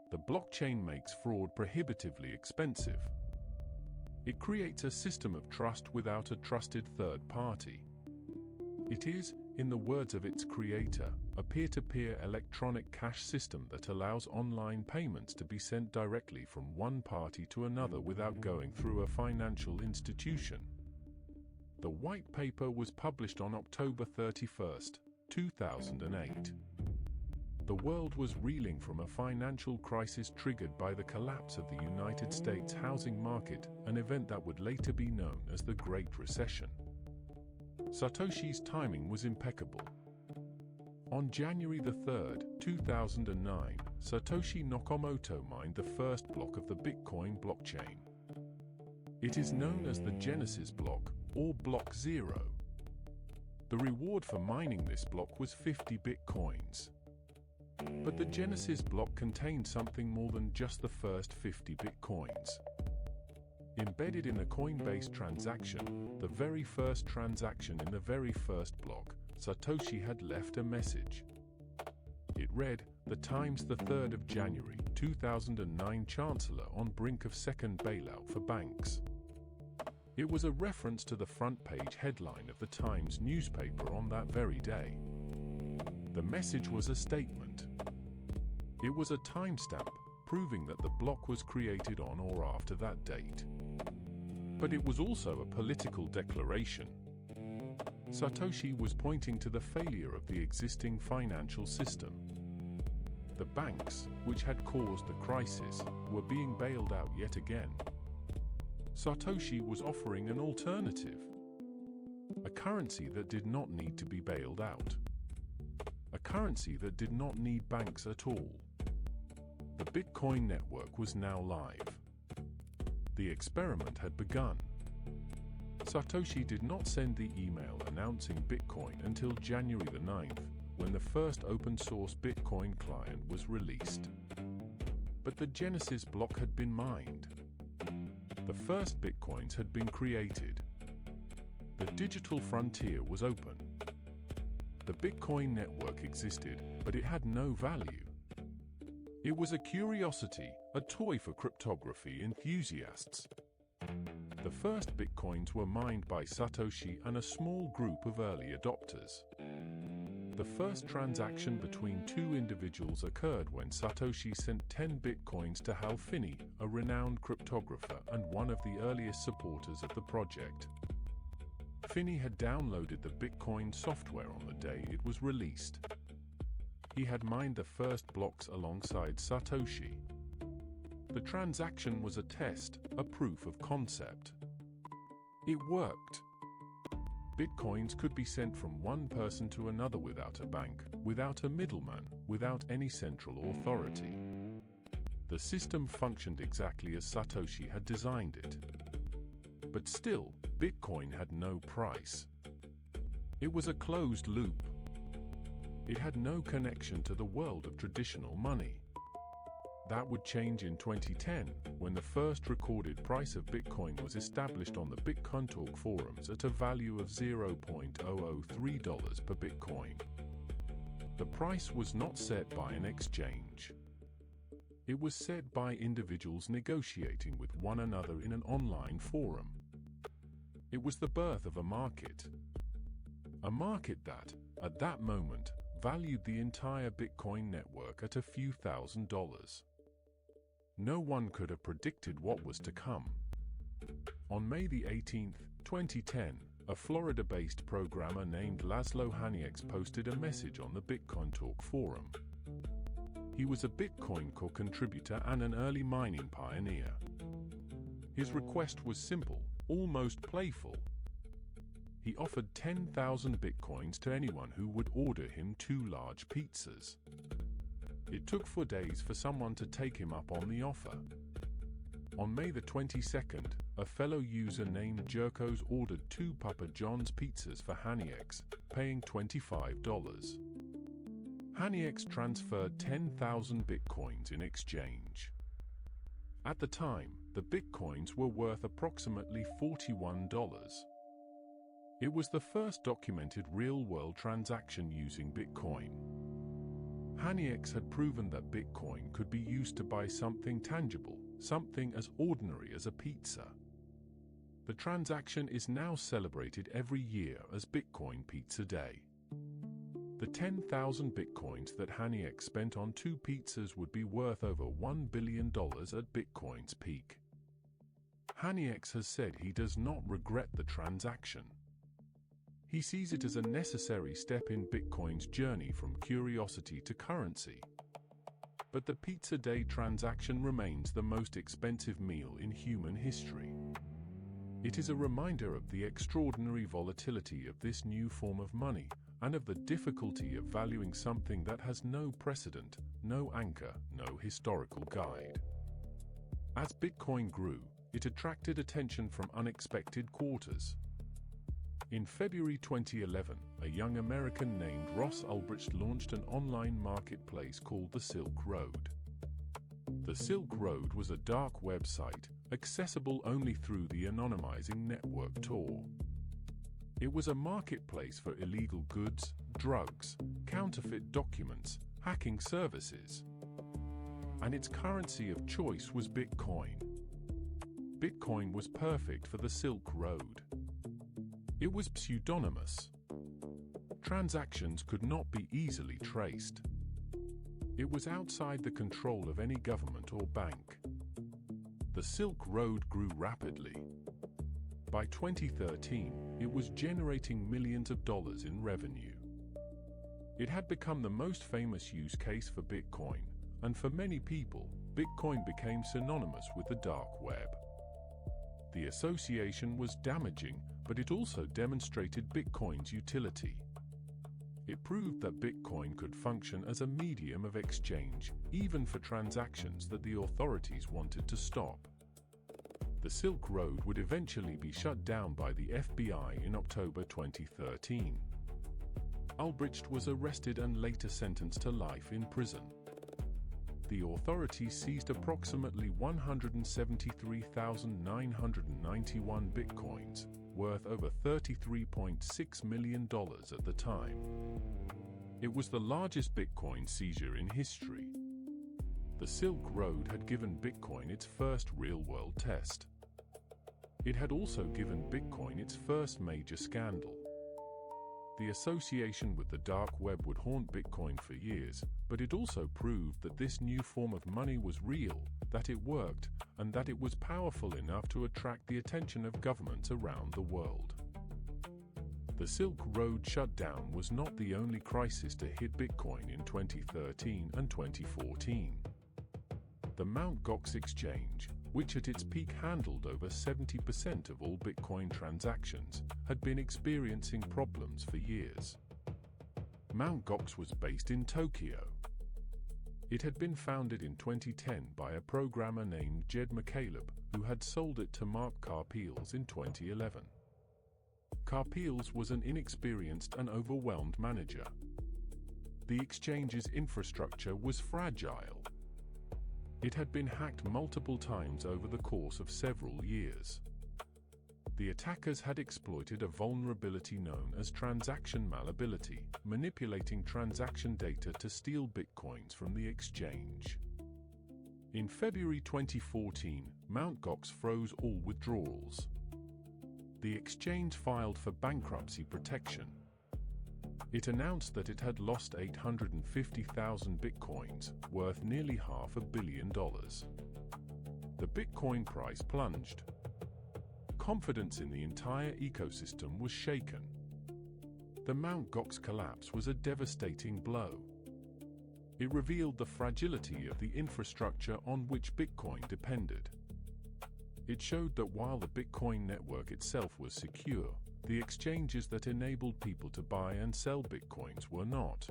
The blockchain makes fraud prohibitively expensive. It creates a system of trust without a trusted third party. It is, in the words of its creator, a peer-to-peer electronic cash system that allows online payments to be sent directly from one party to another without going through a financial institution. The white paper was published on October 31, 2008. The world was reeling from a financial crisis triggered by the collapse of the United States housing market, an event that would later be known as the Great Recession. Satoshi's timing was impeccable. On January 3, 2009, Satoshi Nakamoto mined the first block of the Bitcoin blockchain. It is known as the Genesis block, or Block 0. The reward for mining this block was 50 Bitcoins. But the Genesis block contained something more than just the first 50 Bitcoins. Embedded in the Coinbase transaction, the very first transaction in the very first block, Satoshi had left a message. It read, "The Times, the 3rd of January, 2009, Chancellor on brink of second bailout for banks." It was a reference to the front page headline of the Times newspaper on that very day. The message was a statement. It was a timestamp, proving that the block was created on or after that date. But it was also a political declaration. Satoshi was pointing to the failure of the existing financial system. The banks, which had caused the crisis, were being bailed out yet again. Satoshi was offering an alternative. A currency that did not need to be bailed out. A currency that did not need banks at all. The Bitcoin network was now live. The experiment had begun. Satoshi did not send the email announcing Bitcoin until January the 9th, when the first open-source Bitcoin client was released. But the Genesis block had been mined. The first Bitcoins had been created. The digital frontier was open. The Bitcoin network existed, but it had no value. It was a curiosity, a toy for cryptography enthusiasts. The first Bitcoins were mined by Satoshi and a small group of early adopters. The first transaction between two individuals occurred when Satoshi sent 10 Bitcoins to Hal Finney, a renowned cryptographer and one of the earliest supporters of the project. Finney had downloaded the Bitcoin software on the day it was released. He had mined the first blocks alongside Satoshi. The transaction was a test, a proof of concept. It worked. Bitcoins could be sent from one person to another without a bank, without a middleman, without any central authority. The system functioned exactly as Satoshi had designed it. But still, Bitcoin had no price. It was a closed loop. It had no connection to the world of traditional money. That would change in 2010, when the first recorded price of Bitcoin was established on the BitcoinTalk forums at a value of $0.003 per Bitcoin. The price was not set by an exchange. It was set by individuals negotiating with one another in an online forum. It was the birth of a market. A market that, at that moment, valued the entire Bitcoin network at a few $1,000s. No one could have predicted what was to come. On May 18, 2010, a Florida-based programmer named Laszlo Hanieks posted a message on the BitcoinTalk forum. He was a Bitcoin Core contributor and an early mining pioneer. His request was simple, almost playful. He offered 10,000 Bitcoins to anyone who would order him 2 large pizzas. It took 4 days for someone to take him up on the offer. On May the 22nd, a fellow user named Jerkos ordered 2 Papa John's pizzas for Hanieks, paying $25. Hanieks transferred 10,000 bitcoins in exchange. At the time, the bitcoins were worth approximately $41. It was the first documented real-world transaction using Bitcoin. Hanieks had proven that Bitcoin could be used to buy something tangible, something as ordinary as a pizza. The transaction is now celebrated every year as Bitcoin Pizza Day. The 10,000 bitcoins that Hanieks spent on 2 pizzas would be worth over $1 billion at Bitcoin's peak. Hanieks has said he does not regret the transaction. He sees it as a necessary step in Bitcoin's journey from curiosity to currency. But the Pizza Day transaction remains the most expensive meal in human history. It is a reminder of the extraordinary volatility of this new form of money, and of the difficulty of valuing something that has no precedent, no anchor, no historical guide. As Bitcoin grew, it attracted attention from unexpected quarters. In February 2011, a young American named Ross Ulbricht launched an online marketplace called the Silk Road. The Silk Road was a dark website, accessible only through the anonymizing network Tor. It was a marketplace for illegal goods, drugs, counterfeit documents, hacking services. And its currency of choice was Bitcoin. Bitcoin was perfect for the Silk Road. It was pseudonymous. Transactions could not be easily traced. It was outside the control of any government or bank. The Silk Road grew rapidly. By 2013, it was generating millions of dollars in revenue. It had become the most famous use case for Bitcoin, and for many people, Bitcoin became synonymous with the dark web. The association was damaging, but it also demonstrated Bitcoin's utility. It proved that Bitcoin could function as a medium of exchange, even for transactions that the authorities wanted to stop. The Silk Road would eventually be shut down by the FBI in October 2013. Ulbricht was arrested and later sentenced to life in prison. The authorities seized approximately 173,991 bitcoins, worth over $33.6 million at the time. It was the largest Bitcoin seizure in history. The Silk Road had given Bitcoin its first real-world test. It had also given Bitcoin its first major scandal. The association with the dark web would haunt Bitcoin for years, but it also proved that this new form of money was real, that it worked, and that it was powerful enough to attract the attention of governments around the world. The Silk Road shutdown was not the only crisis to hit Bitcoin in 2013 and 2014. The Mt. Gox exchange, which at its peak handled over 70% of all Bitcoin transactions, had been experiencing problems for years. Mt. Gox was based in Tokyo. It had been founded in 2010 by a programmer named Jed McCaleb, who had sold it to Mark Karpels in 2011. Karpels was an inexperienced and overwhelmed manager. The exchange's infrastructure was fragile. It had been hacked multiple times over the course of several years. The attackers had exploited a vulnerability known as transaction malleability, manipulating transaction data to steal bitcoins from the exchange. In February 2014, Mt. Gox froze all withdrawals. The exchange filed for bankruptcy protection. It announced that it had lost 850,000 bitcoins, worth nearly $500 million. The Bitcoin price plunged. Confidence in the entire ecosystem was shaken. The Mt. Gox collapse was a devastating blow. It revealed the fragility of the infrastructure on which Bitcoin depended. It showed that while the Bitcoin network itself was secure, the exchanges that enabled people to buy and sell bitcoins were not.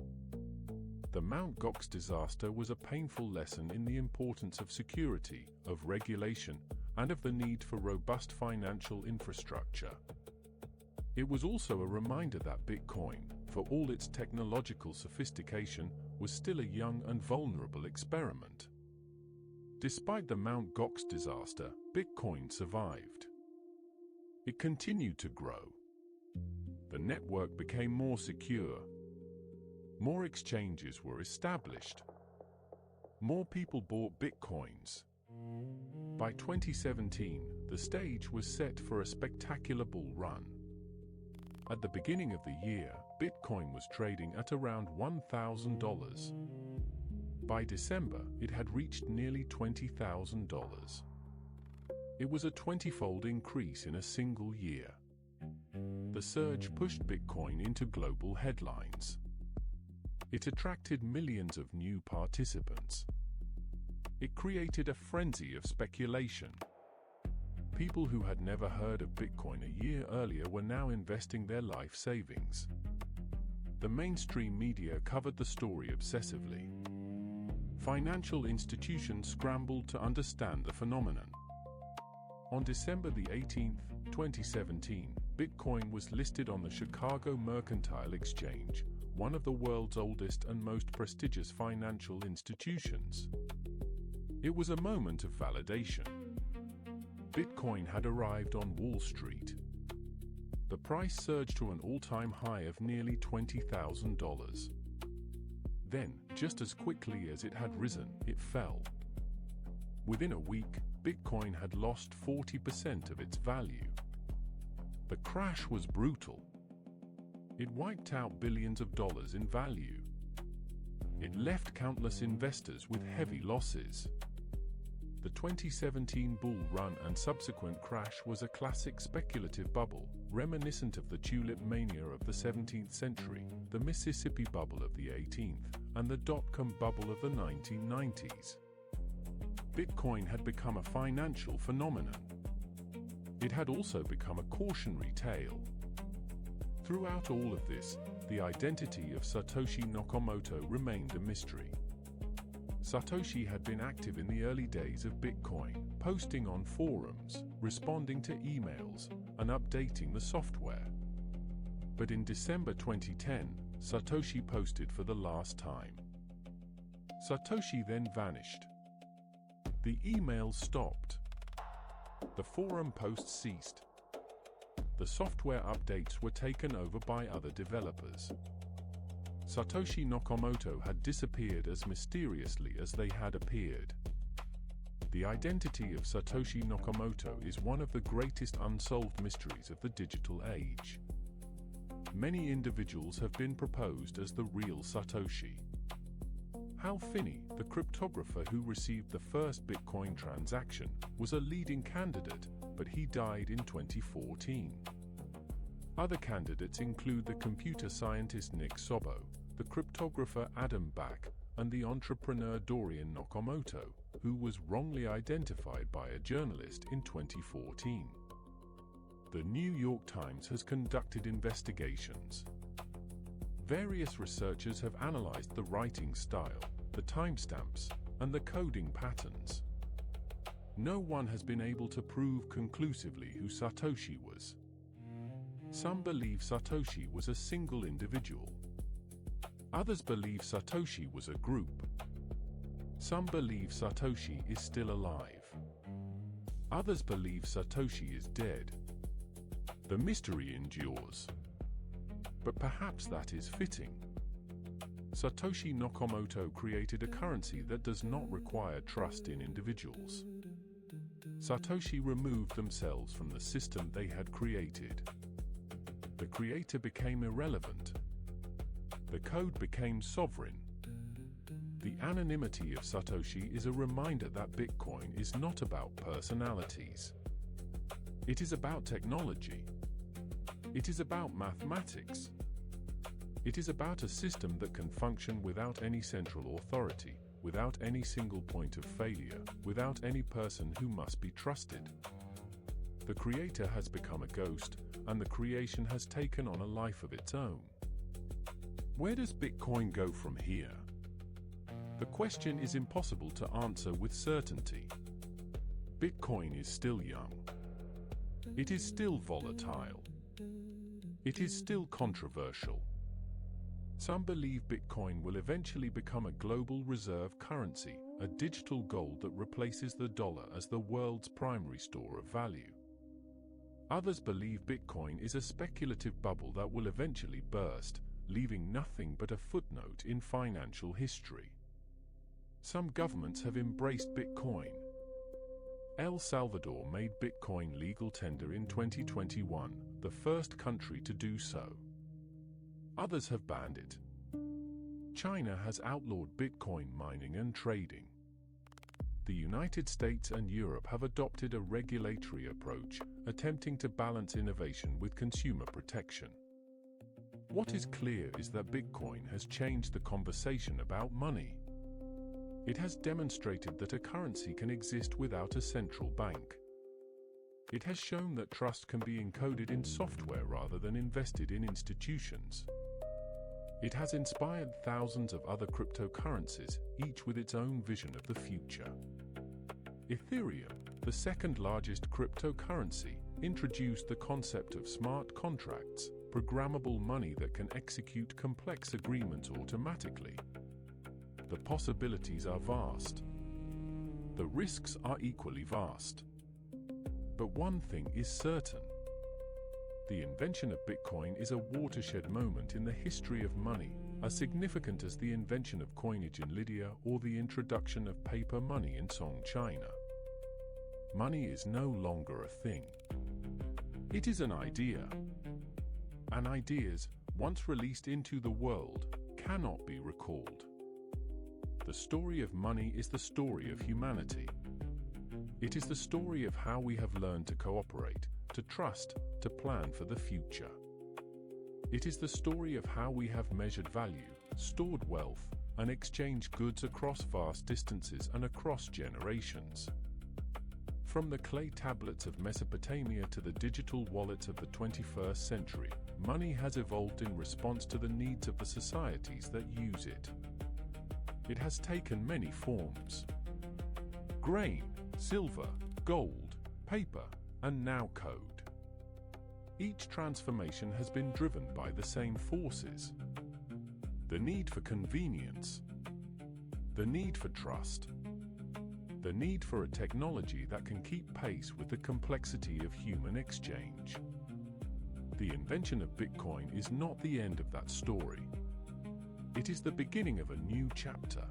The Mt. Gox disaster was a painful lesson in the importance of security, of regulation, and of the need for robust financial infrastructure. It was also a reminder that Bitcoin, for all its technological sophistication, was still a young and vulnerable experiment. Despite the Mt. Gox disaster, Bitcoin survived. It continued to grow. The network became more secure. More exchanges were established. More people bought Bitcoins. By 2017, the stage was set for a spectacular bull run. At the beginning of the year, Bitcoin was trading at around $1,000. By December, it had reached nearly $20,000. It was a 20-fold increase in a single year. The surge pushed Bitcoin into global headlines. It attracted millions of new participants. It created a frenzy of speculation. People who had never heard of Bitcoin a year earlier were now investing their life savings. The mainstream media covered the story obsessively. Financial institutions scrambled to understand the phenomenon. On December the 18th, 2017, Bitcoin was listed on the Chicago Mercantile Exchange, one of the world's oldest and most prestigious financial institutions. It was a moment of validation. Bitcoin had arrived on Wall Street. The price surged to an all-time high of nearly $20,000. Then, just as quickly as it had risen, it fell. Within a week, Bitcoin had lost 40% of its value. The crash was brutal. It wiped out billions of dollars in value. It left countless investors with heavy losses. The 2017 bull run and subsequent crash was a classic speculative bubble, reminiscent of the tulip mania of the 17th century, the Mississippi bubble of the 18th, and the dot-com bubble of the 1990s. Bitcoin had become a financial phenomenon. It had also become a cautionary tale. Throughout all of this, the identity of Satoshi Nakamoto remained a mystery. Satoshi had been active in the early days of Bitcoin, posting on forums, responding to emails, and updating the software. But in December 2010, Satoshi posted for the last time. Satoshi then vanished. The emails stopped. The forum posts ceased. The software updates were taken over by other developers. Satoshi Nakamoto had disappeared as mysteriously as they had appeared. The identity of Satoshi Nakamoto is one of the greatest unsolved mysteries of the digital age. Many individuals have been proposed as the real Satoshi. Hal Finney, the cryptographer who received the first Bitcoin transaction, was a leading candidate, but he died in 2014. Other candidates include the computer scientist Nick Szabo, the cryptographer Adam Back, and the entrepreneur Dorian Nakamoto, who was wrongly identified by a journalist in 2014. The New York Times has conducted investigations. Various researchers have analyzed the writing style, the timestamps, and the coding patterns. No one has been able to prove conclusively who Satoshi was. Some believe Satoshi was a single individual. Others believe Satoshi was a group. Some believe Satoshi is still alive. Others believe Satoshi is dead. The mystery endures. But perhaps that is fitting. Satoshi Nakamoto created a currency that does not require trust in individuals. Satoshi removed themselves from the system they had created. The creator became irrelevant. The code became sovereign. The anonymity of Satoshi is a reminder that Bitcoin is not about personalities. It is about technology. It is about mathematics. It is about a system that can function without any central authority, without any single point of failure, without any person who must be trusted. The creator has become a ghost, and the creation has taken on a life of its own. Where does Bitcoin go from here? The question is impossible to answer with certainty. Bitcoin is still young. It is still volatile. It is still controversial. Some believe Bitcoin will eventually become a global reserve currency, a digital gold that replaces the dollar as the world's primary store of value. Others believe Bitcoin is a speculative bubble that will eventually burst, leaving nothing but a footnote in financial history. Some governments have embraced Bitcoin. El Salvador made Bitcoin legal tender in 2021, the first country to do so. Others have banned it. China has outlawed Bitcoin mining and trading. The United States and Europe have adopted a regulatory approach, attempting to balance innovation with consumer protection. What is clear is that Bitcoin has changed the conversation about money. It has demonstrated that a currency can exist without a central bank. It has shown that trust can be encoded in software rather than invested in institutions. It has inspired thousands of other cryptocurrencies, each with its own vision of the future. Ethereum, the second largest cryptocurrency, introduced the concept of smart contracts, programmable money that can execute complex agreements automatically. The possibilities are vast. The risks are equally vast. But one thing is certain. The invention of Bitcoin is a watershed moment in the history of money, as significant as the invention of coinage in Lydia or the introduction of paper money in Song China. Money is no longer a thing. It is an idea. And ideas, once released into the world, cannot be recalled. The story of money is the story of humanity. It is the story of how we have learned to cooperate, to trust, to plan for the future. It is the story of how we have measured value, stored wealth, and exchanged goods across vast distances and across generations. From the clay tablets of Mesopotamia to the digital wallets of the 21st century, money has evolved in response to the needs of the societies that use it. It has taken many forms: grain, silver, gold, paper, and now code. Each transformation has been driven by the same forces: the need for convenience, the need for trust, the need for a technology that can keep pace with the complexity of human exchange. The invention of Bitcoin is not the end of that story. It is the beginning of a new chapter.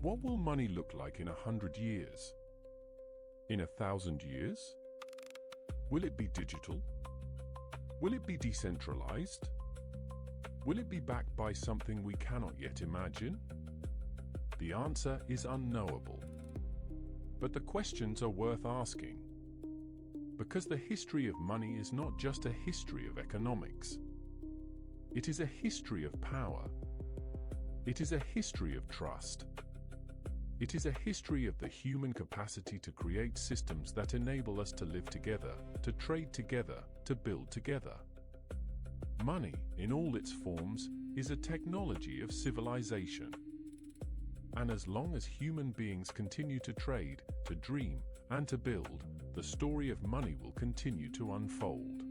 What will money look like in 100 years? In 1,000 years? Will it be digital? Will it be decentralized? Will it be backed by something we cannot yet imagine? The answer is unknowable. But the questions are worth asking. Because the history of money is not just a history of economics. It is a history of power. It is a history of trust. It is a history of the human capacity to create systems that enable us to live together, to trade together, to build together. Money, in all its forms, is a technology of civilization. And as long as human beings continue to trade, to dream, and to build, the story of money will continue to unfold.